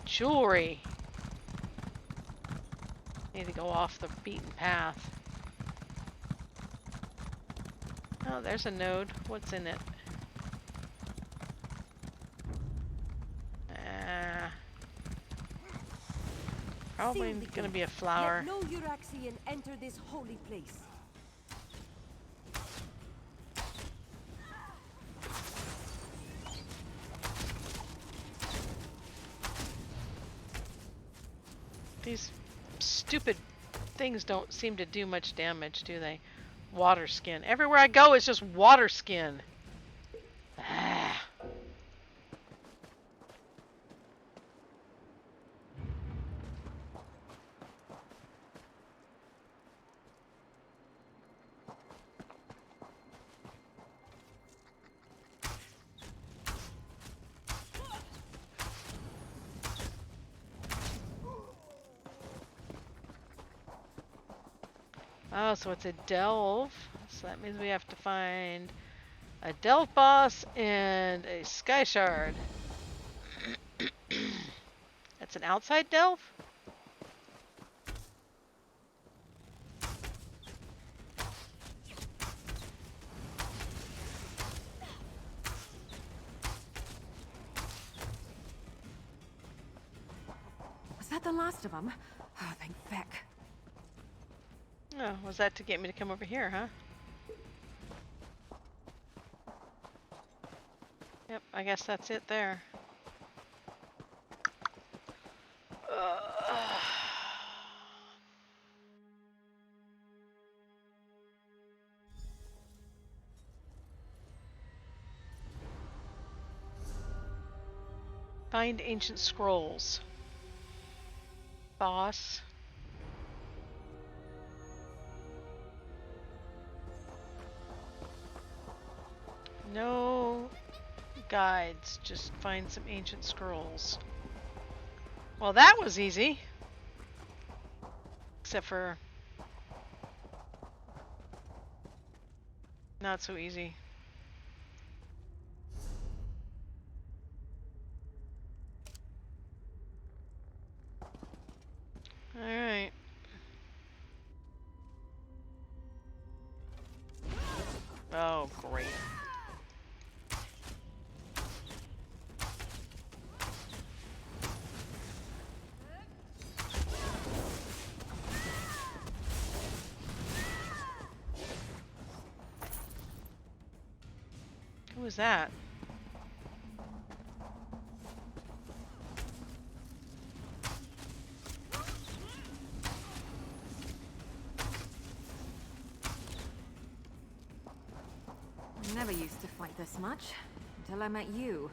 jewelry. Need to go off the beaten path. Oh, there's a node. What's in it? Probably gonna be a flower. Let no Euraxian enter this holy place. These stupid things don't seem to do much damage, do they? Water skin. Everywhere I go is just water skin. Ah. Oh, so it's a delve. So that means we have to find a delve boss and a sky shard. That's an outside delve? Was that the last of them? Oh, thank feck. Oh, was that to get me to come over here, huh? Yep, I guess that's it there. Find ancient scrolls. Boss. No guides, just find some ancient scrolls. Well, that was easy. Except for... not so easy. Alright. Oh, great. Who was that? I never used to fight this much until I met you.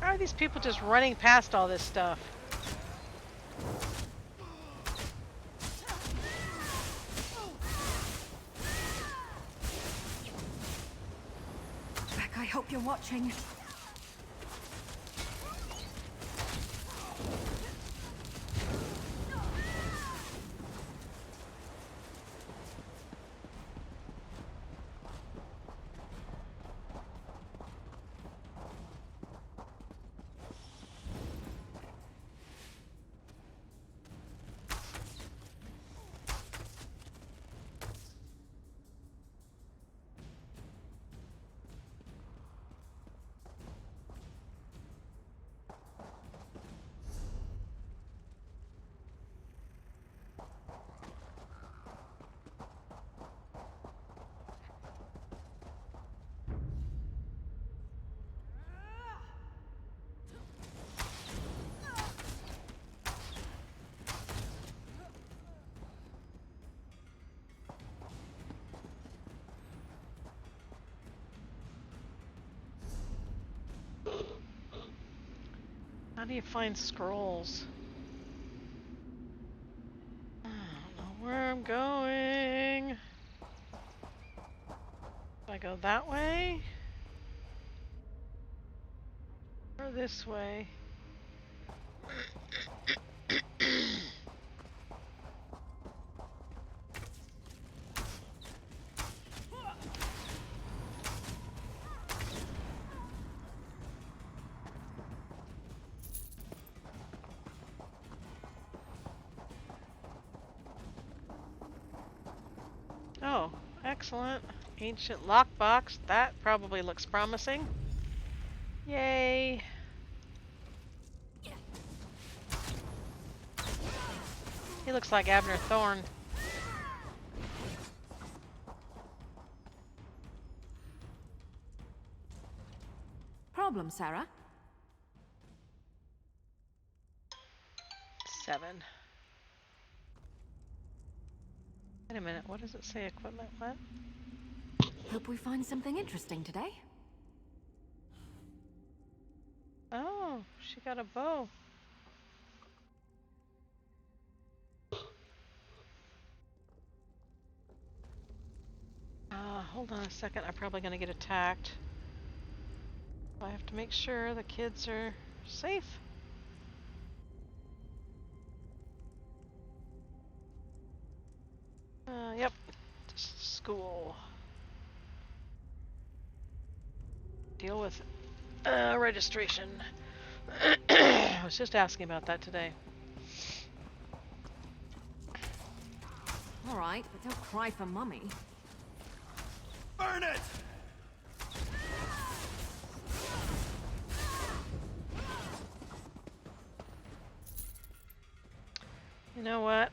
How are these people just running past all this stuff? I hope you're watching. How do you find scrolls? I don't know where I'm going. Do I go that way? Or this way? Oh, excellent. Ancient lockbox. That probably looks promising. Yay. He looks like Abner Thorn. Problem, Sarah? 7. Wait a minute, what does it say? Equipment, what? Hope we find something interesting today. Oh, she got a bow. Hold on a second, I'm probably gonna get attacked. I have to make sure the kids are safe. Yep. School. Deal with registration. I was just asking about that today. Alright, but don't cry for mummy. Burn it! You know what?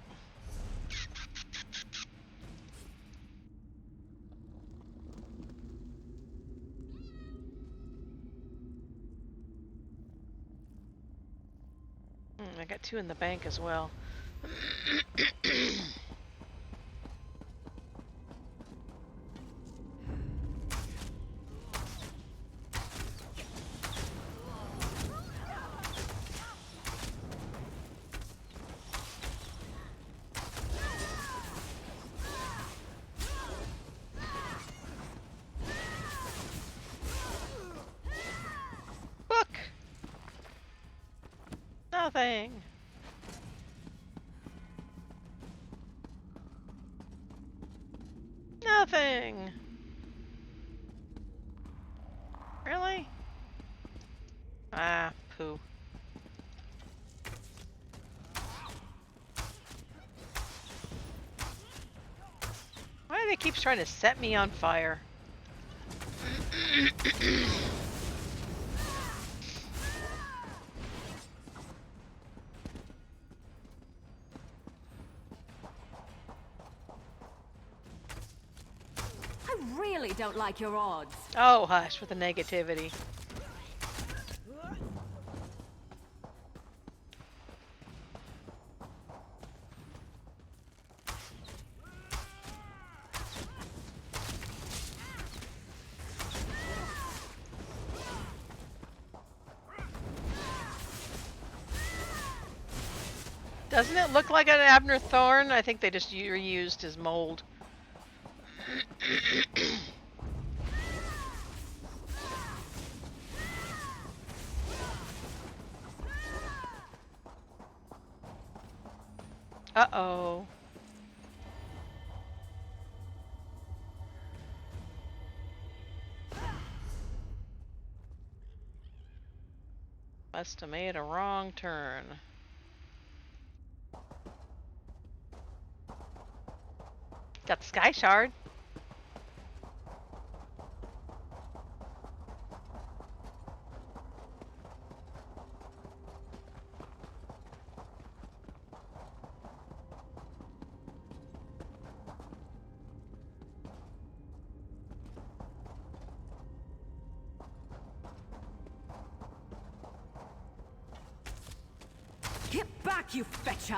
I got 2 in the bank as well. Book! Nothing. Nothing. Really? Ah, poo. Why do they keep trying to set me on fire? I really don't like your odds. Oh, hush with the negativity. Doesn't it look like an Abner Thorn? I think they just reused his mold. Uh-oh. Must have made a wrong turn. Got the sky shard. Get back, you fetcher!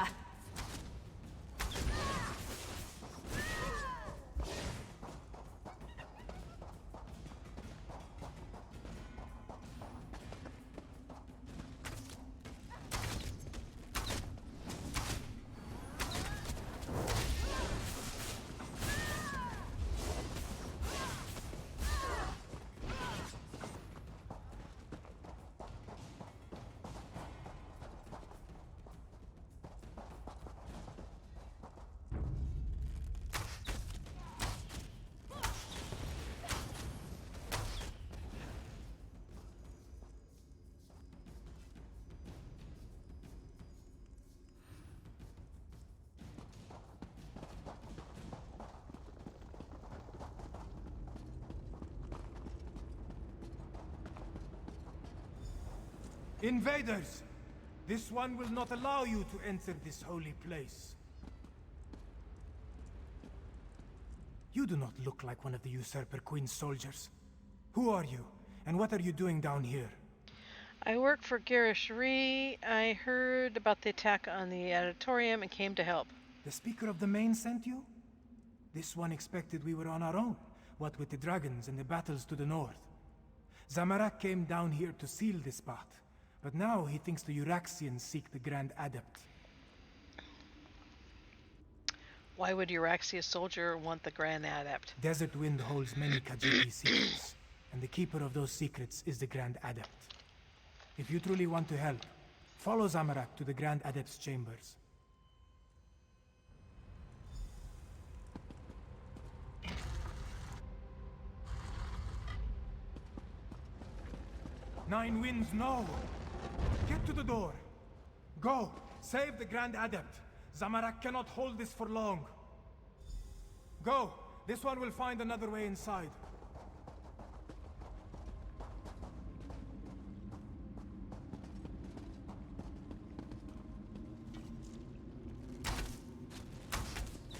Invaders! This one will not allow you to enter this holy place. You do not look like one of the Usurper Queen's soldiers. Who are you, and what are you doing down here? I work for Garishri. I heard about the attack on the auditorium and came to help. The Speaker of the Main sent you? This one expected we were on our own, what with the dragons and the battles to the north. Zamorak came down here to seal this spot, but now he thinks the Uraxians seek the Grand Adept. Why would Euraxia soldier want the Grand Adept? Desert Wind holds many Khajiit secrets, and the keeper of those secrets is the Grand Adept. If you truly want to help, follow Zamorak to the Grand Adept's chambers. Nine Winds, no! Get to the door! Go! Save the Grand Adept! Zamorak cannot hold this for long. Go! This one will find another way inside.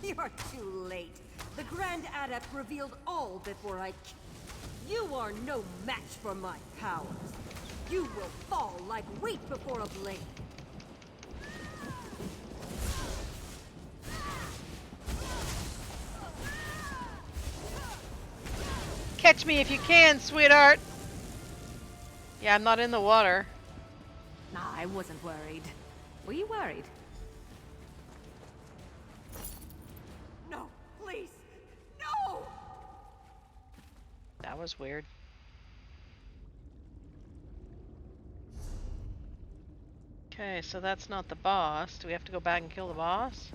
You're too late. The Grand Adept revealed all before I... You are no match for my powers. You will fall like wheat before a blade. Catch me if you can, sweetheart! Yeah, I'm not in the water. Nah, I wasn't worried. Were you worried? No, please! No! That was weird. Okay, so that's not the boss. Do we have to go back and kill the boss?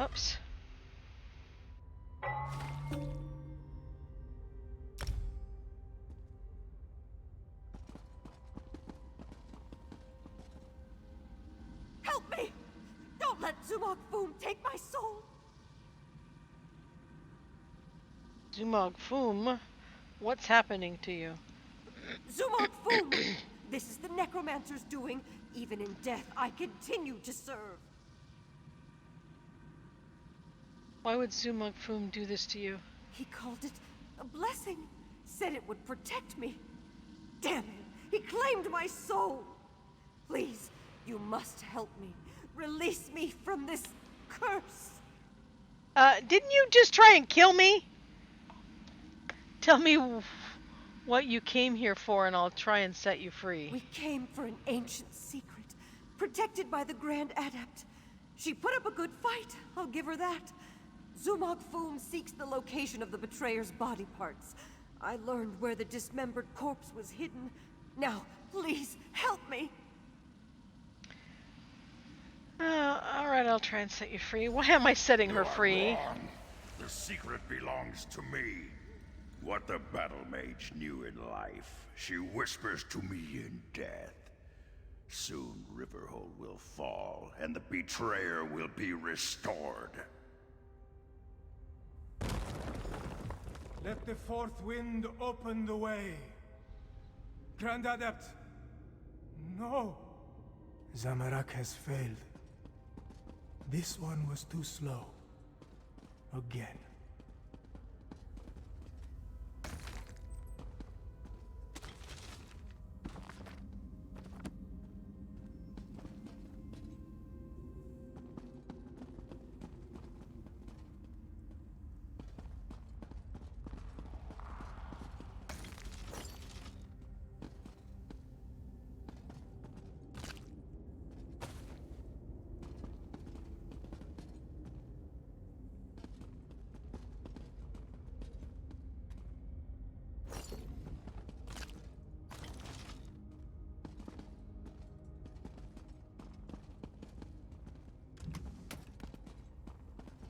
Oops. Help me! Don't let Zumog Foom take my soul! Zumog Foom, what's happening to you? Zumog Foom! This is the Necromancer's doing. Even in death, I continue to serve. Why would Zumog Foom do this to you? He called it a blessing. Said it would protect me. Damn it! He claimed my soul! Please, you must help me. Release me from this curse. Didn't you just try and kill me? Tell me what you came here for and I'll try and set you free. We came for an ancient secret, protected by the Grand Adept. She put up a good fight, I'll give her that. Zumog Foom seeks the location of the betrayer's body parts. I learned where the dismembered corpse was hidden. Now, please, help me! Alright, I'll try and set you free. Why am I setting her free? Wrong. The secret belongs to me. What the battle mage knew in life, she whispers to me in death. Soon Riverhold will fall, and the betrayer will be restored. Let the fourth wind open the way. Grand Adept! No! Zamorak has failed. This one was too slow. Again.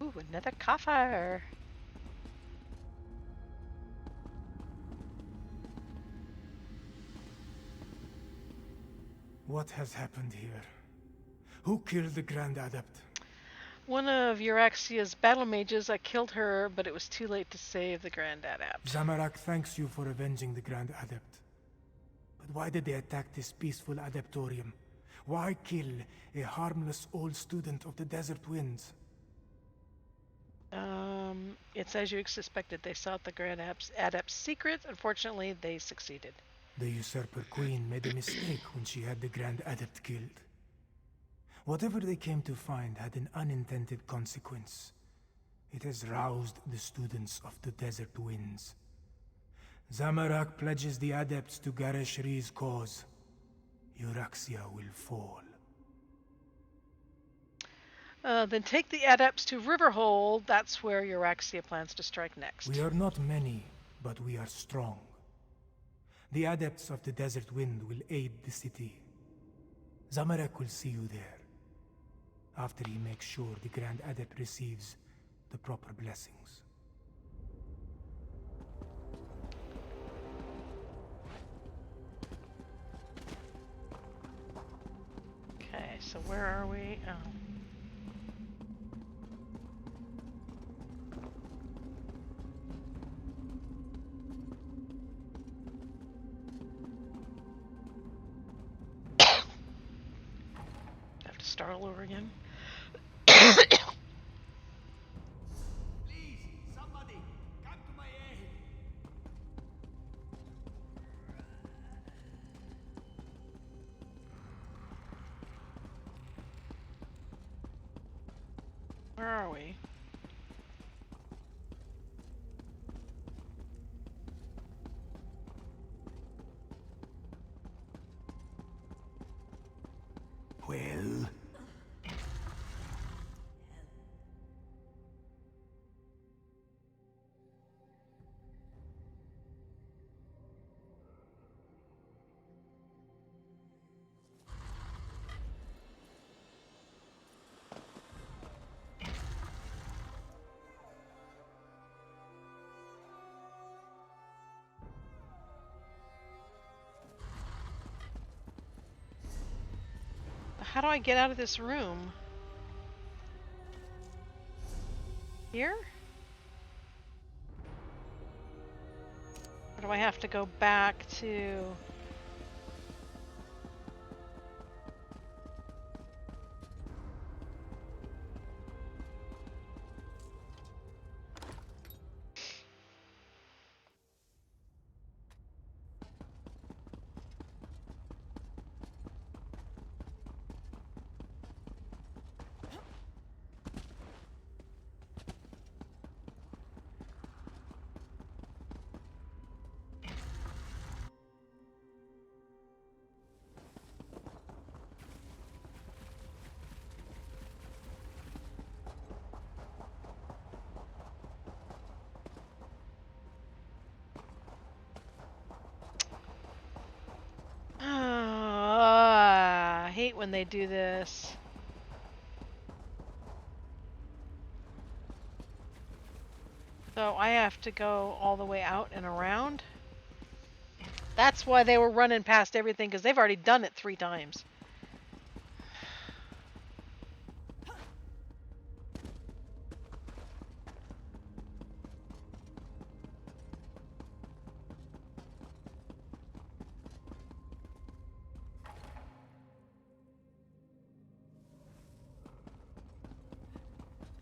Ooh, another coffer. What has happened here? Who killed the Grand Adept? One of Euraxia's battle mages. I killed her, but it was too late to save the Grand Adept. Zamorak thanks you for avenging the Grand Adept. But why did they attack this peaceful Adeptorium? Why kill a harmless old student of the Desert Winds? It's as you suspected. They sought the Grand Adept's secrets. Unfortunately, they succeeded. The Usurper Queen made a mistake when she had the Grand Adept killed. Whatever they came to find had an unintended consequence. It has roused the students of the Desert Winds. Zamorak pledges the Adepts to Gareshri's cause. Euraxia will fall. Then take the Adepts to Riverhold. That's where Euraxia plans to strike next. We are not many, but we are strong. The Adepts of the Desert Wind will aid the city. Zamorak will see you there, after he makes sure the Grand Adept receives the proper blessings. Okay, so where are we? Oh. Have to start all over again. Where are we? Well? How do I get out of this room? Here? Or do I have to go back to... when they do this. So I have to go all the way out and around. That's why they were running past everything, because they've already done it 3 times.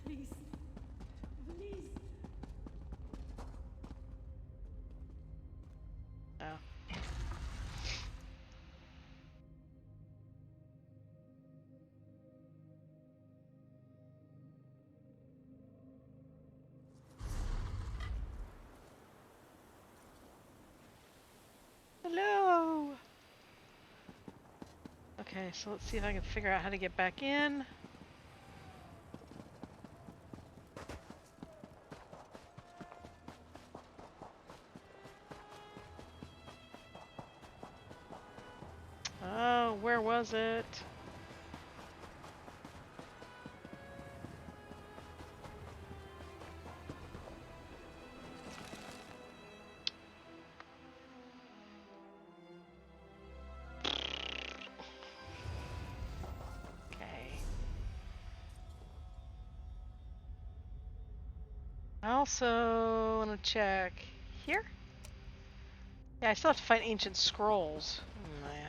Please. Please. Oh. Hello! Okay, so let's see if I can figure out how to get back in. Oh, where was it? Okay. I also want to check here. Yeah, I still have to find ancient scrolls. Yeah.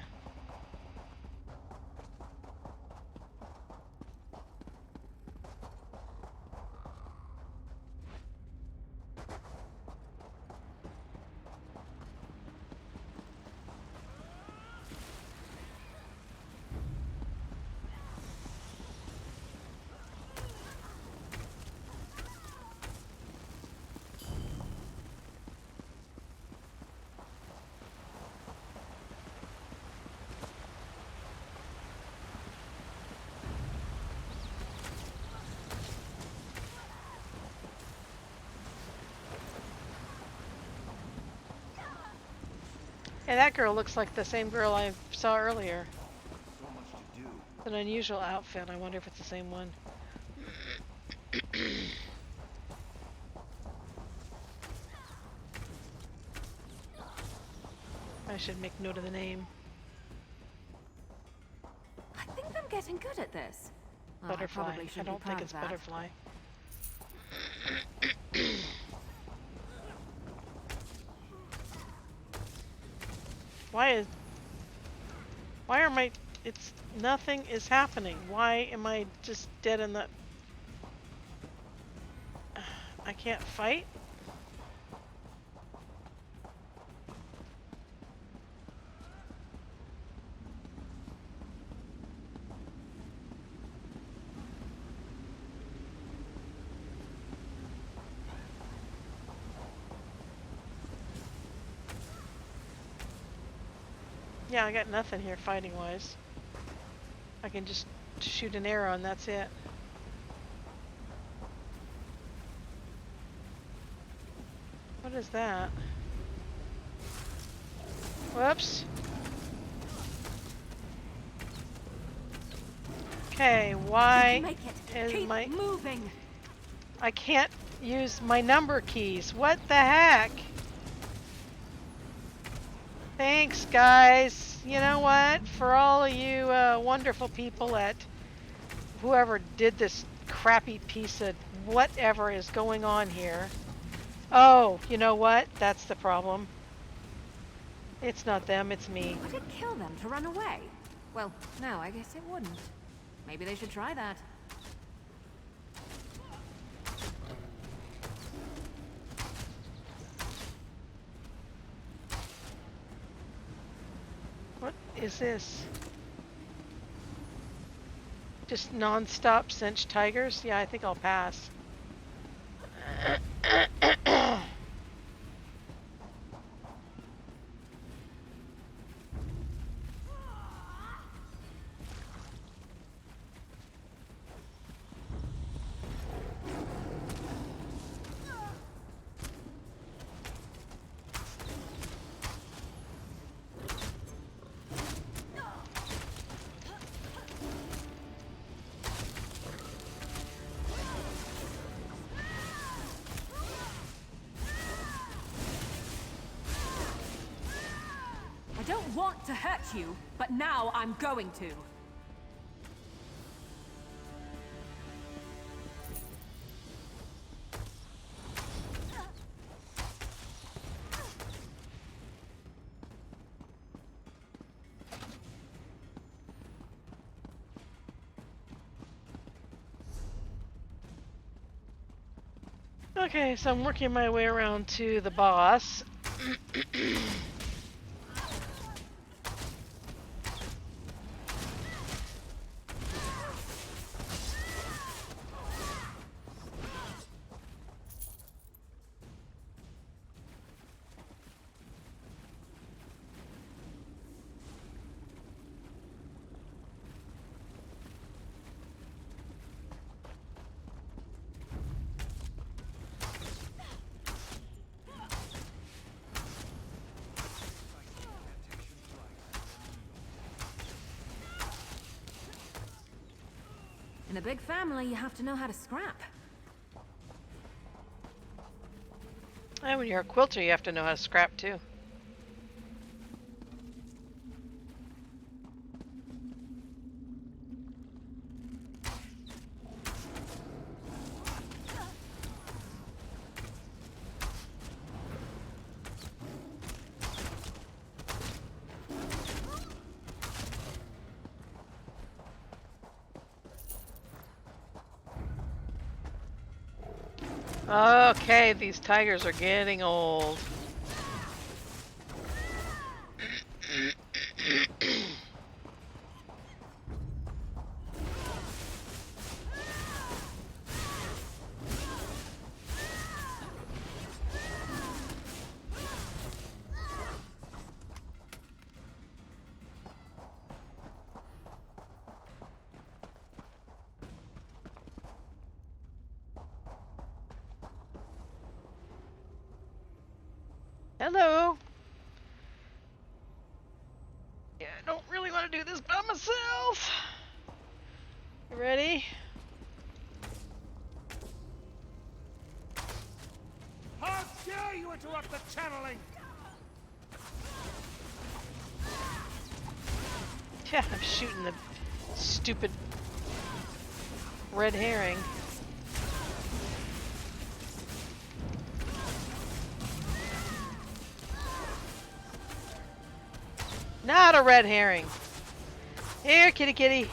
Hey, that girl looks like the same girl I saw earlier. So much to do. It's an unusual outfit. I wonder if it's the same one. I should make note of the name. I think I'm getting good at this. Oh, Butterfly. I probably I shouldn't don't be think proud it's of that. butterfly. Why are my... It's... Nothing is happening. Why am I just dead in the... I can't fight? Yeah, I got nothing here fighting-wise. I can just shoot an arrow and that's it. What is that? Whoops. Okay, why Make it. is Keep my... moving. I can't use my number keys. What the heck? Thanks, guys. You know what? For all of you wonderful people at whoever did this crappy piece of whatever is going on here. Oh, you know what? That's the problem. It's not them, it's me. Would it kill them to run away? Well, no, I guess it wouldn't. Maybe they should try that. What is this? Just non-stop cinch tigers? Yeah, I think I'll pass. don't want to hurt you, but now I'm going to. Okay, so I'm working my way around to the boss. In a big family, you have to know how to scrap. And when you're a quilter, you have to know how to scrap too. Okay, these tigers are getting old. Hello. Yeah, I don't really want to do this by myself. You ready? How dare you interrupt the channeling! Yeah, I'm shooting the stupid red herring. Not a red herring. Here, kitty kitty.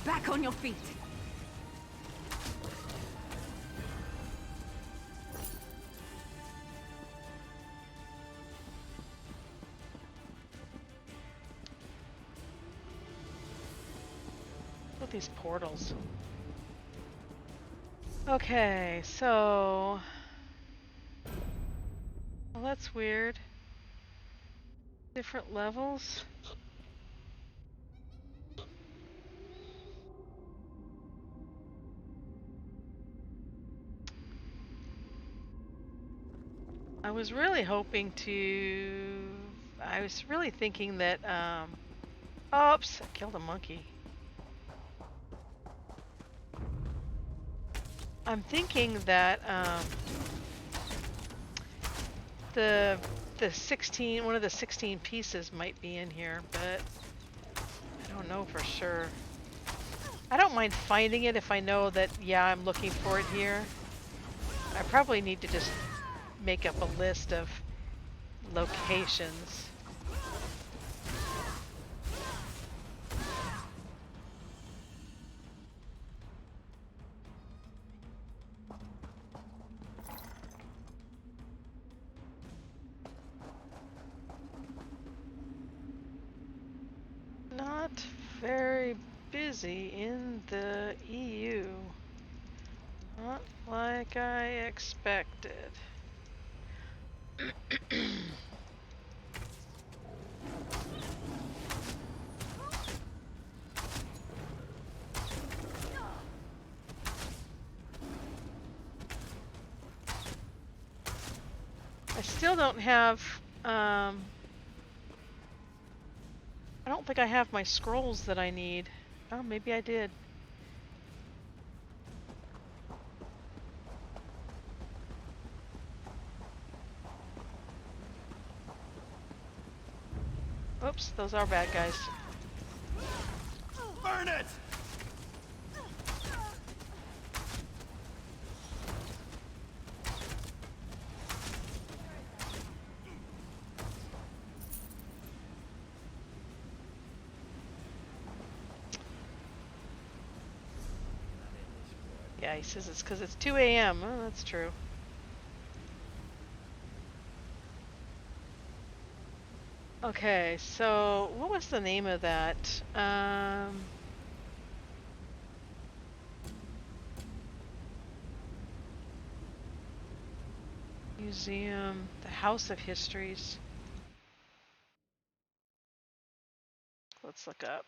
Back on your feet. What are these portals? Okay, so... Well, that's weird. Different levels? I was really hoping to... I was really thinking that, oops, I killed a monkey. I'm thinking that, the 16, one of the 16 pieces might be in here, but I don't know for sure. I don't mind finding it if I know that, yeah, I'm looking for it here. I probably need to just make up a list of locations. Not very busy in the EU. Not like I expected. still don't have, I don't think I have my scrolls that I need. Oh, maybe I did. Oops, those are bad guys. Burn it! Yeah, he says it's because it's 2 a.m. Oh, that's true. Okay, so what was the name of that? Museum, the House of Histories. Let's look up.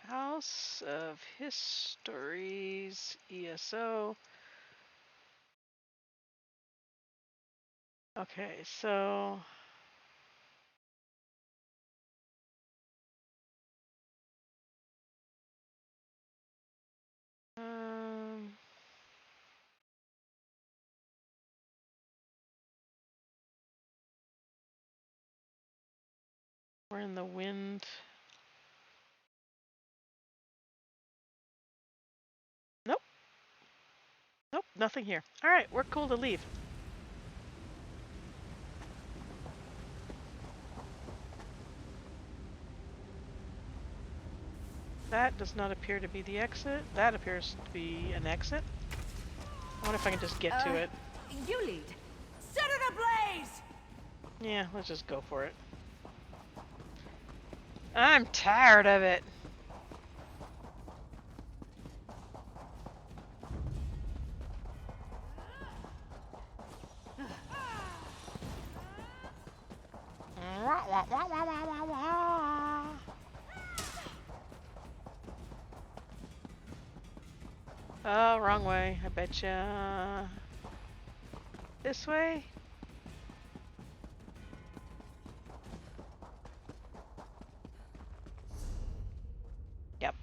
House of Histories, ESO. Okay, so we're in the wind. Nope. Nope, nothing here. All right, we're cool to leave. That does not appear to be the exit. That appears to be an exit. I wonder if I can just get to it. You lead. Set it ablaze! Yeah, let's just go for it. I'm tired of it. Oh, wrong way. I betcha. This way? Yep.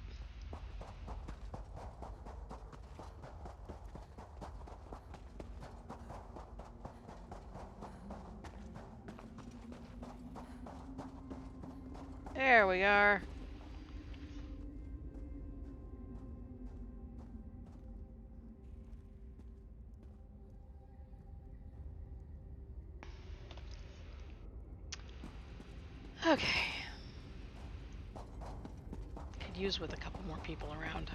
There we are. Okay. Could use with a couple more people around.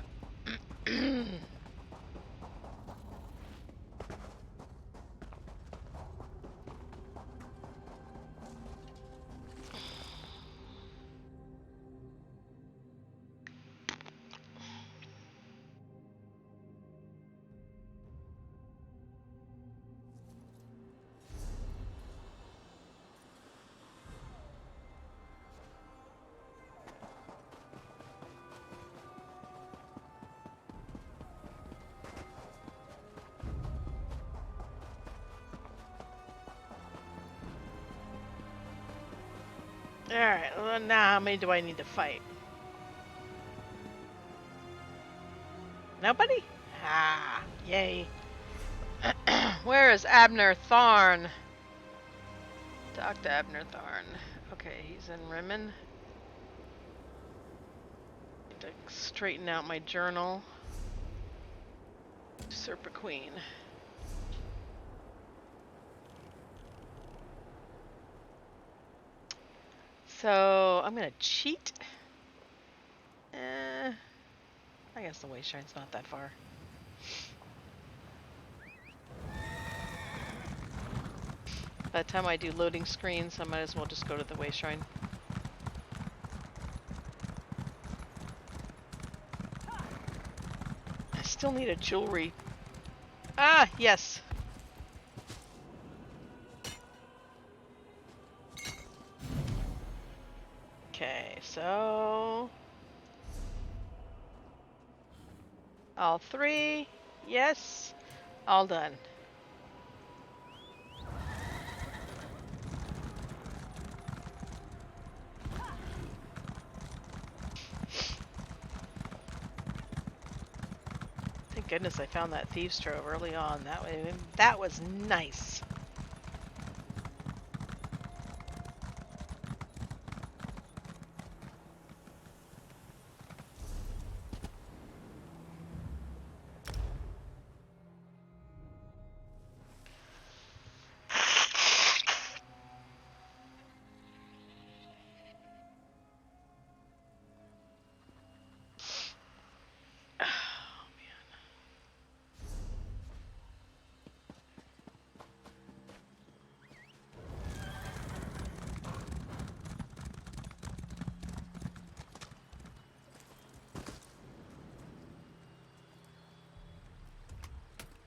Alright, well, now how many do I need to fight? Nobody? Ah, yay. Where is Abner Tharn? Dr. Abner Tharn. Okay, he's in Rimmon. Need to straighten out my journal. Usurper Queen. So, I'm gonna cheat. I guess the Wayshine's not that far. By the time I do loading screens, I might as well just go to the Wayshrine. I still need a jewelry. Ah, yes. Okay, so all three, yes, all done. Thank goodness I found that thieves trove early on. That was nice.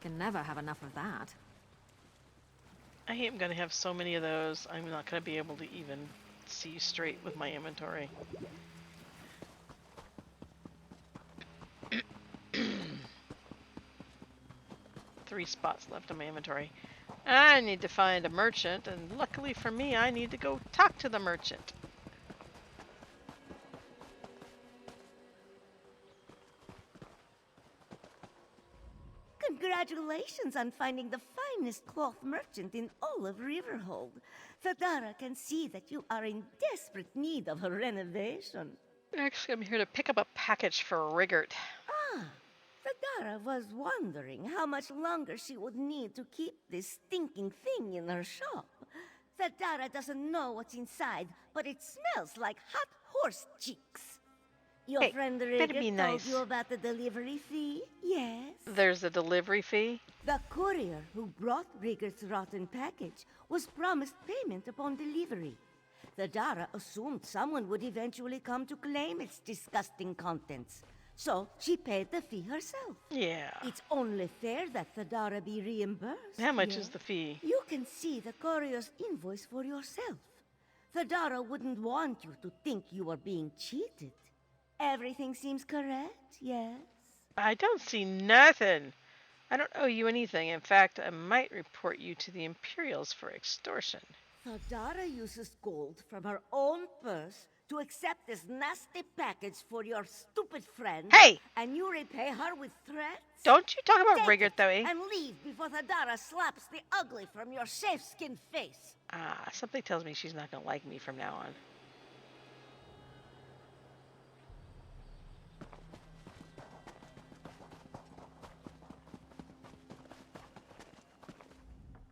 Can never have enough of that. I am going to have so many of those, I'm not going to be able to even see straight with my inventory. Three spots left in my inventory. I need to find a merchant, and luckily for me, I need to go talk to the merchant. Congratulations on finding the finest cloth merchant in all of Riverhold. Thadara can see that you are in desperate need of a renovation. Actually, I'm here to pick up a package for Rigert. Ah, Thadara was wondering how much longer she would need to keep this stinking thing in her shop. Thadara doesn't know what's inside, but it smells like hot horse cheeks. Your Hey, friend better Rigert be told nice. you about the delivery fee? Yes. There's a delivery fee? The courier who brought Rigert's rotten package was promised payment upon delivery. Thadara assumed someone would eventually come to claim its disgusting contents, so she paid the fee herself. Yeah. It's only fair that Thadara be reimbursed. How much is the fee? You can see the courier's invoice for yourself. Thadara wouldn't want you to think you are being cheated. Everything seems correct, yes? I don't see nothing. I don't owe you anything. In fact, I might report you to the Imperials for extortion. Thadara uses gold from her own purse to accept this nasty package for your stupid friend. Hey! And you repay her with threats? Don't you talk about Take Rigert, it though, eh? and leave before Thadara slaps the ugly from your safe-skinned face. Something tells me she's not going to like me from now on.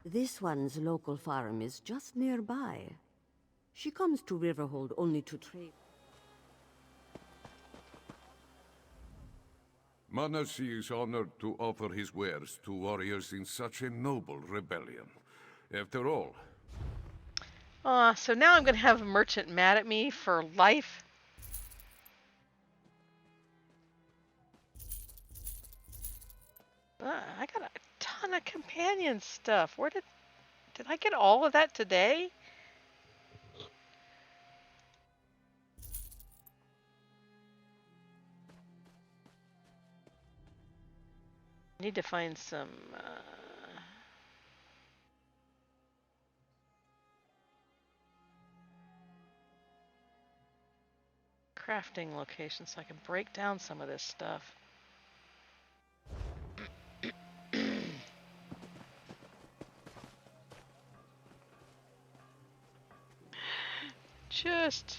This one's local farm is just nearby. She comes to Riverhold only to trade. Manassi is honored to offer his wares to warriors in such a noble rebellion. After all... So now I'm going to have a merchant mad at me for life? I got a ton of companion stuff. Where did I get all of that today? Need to find some crafting locations so I can break down some of this stuff. Just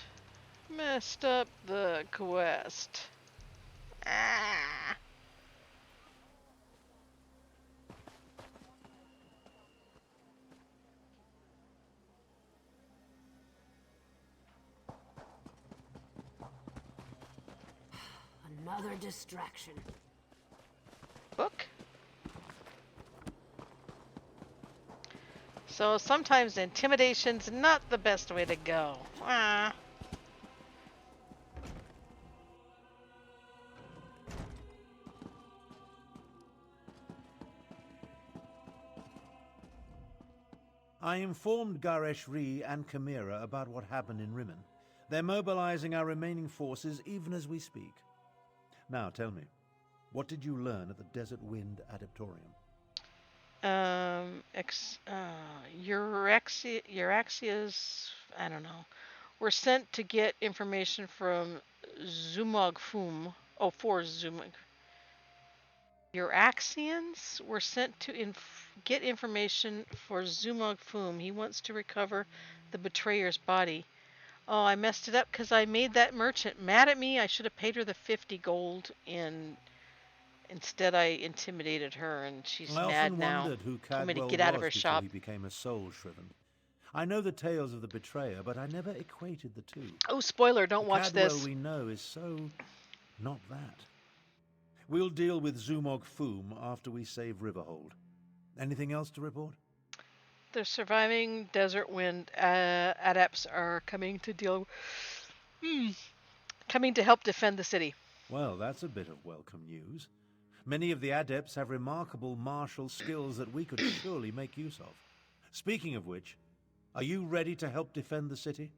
messed up the quest. Another distraction. Book? So sometimes intimidation's not the best way to go. I informed Garesh Ree and Chimera about what happened in Rimmon. They're mobilizing our remaining forces even as we speak. Now, tell me, what did you learn at the Desert Wind Adeptorium? Euraxias, I don't know, were sent to get information from Zumog Fum. Oh, for Zumog. Euraxians were sent to get information for Zumog Foom. He wants to recover the betrayer's body. Oh, I messed it up because I made that merchant mad at me. I should have paid her the 50 gold, and instead I intimidated her, and she's I mad often now. wondered who Told me to Cadwell get out of was her before shop. he became a soul shriven. I know the tales of the betrayer, but I never equated the two. Oh, spoiler, don't The watch Cadwell this. we know is so not that. We'll deal with Zumog Foom after we save Riverhold. Anything else to report? The surviving desert wind adepts are coming to coming to help defend the city. Well, that's a bit of welcome news. Many of the adepts have remarkable martial skills that we could surely make use of. Speaking of which, are you ready to help defend the city?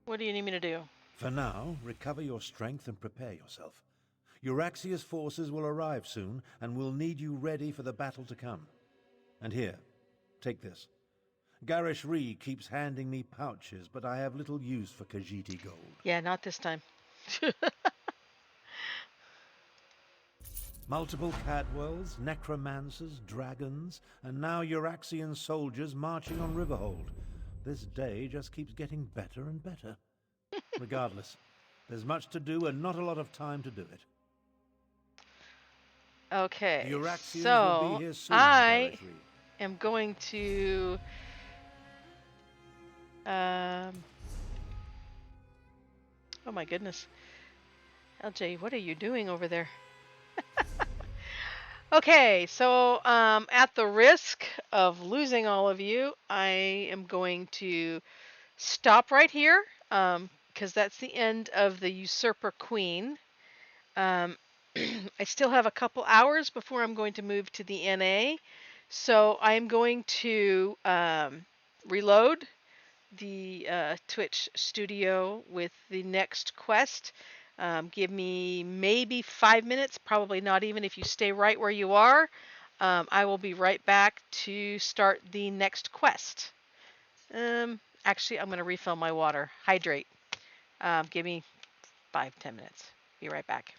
What do you need me to do? For now, recover your strength and prepare yourself. Euraxia's forces will arrive soon, and we'll need you ready for the battle to come. And here, take this. Garish Ree keeps handing me pouches, but I have little use for Khajiiti gold. Yeah, not this time. Multiple Cadwells, necromancers, dragons, and now Euraxian soldiers marching on Riverhold. This day just keeps getting better and better. Regardless, there's much to do and not a lot of time to do it. Okay, The Euraxians so will be here soon, I Garish Ree. am going to oh my goodness. LJ, what are you doing over there? Okay, so at the risk of losing all of you, I am going to stop right here because that's the end of the Usurper Queen. I still have a couple hours before I'm going to move to the NA, so I'm going to reload the Twitch studio with the next quest. Give me maybe 5 minutes, probably not even if you stay right where you are. I will be right back to start the next quest. Actually, I'm going to refill my water. Hydrate. Give me 5-10 minutes. Be right back.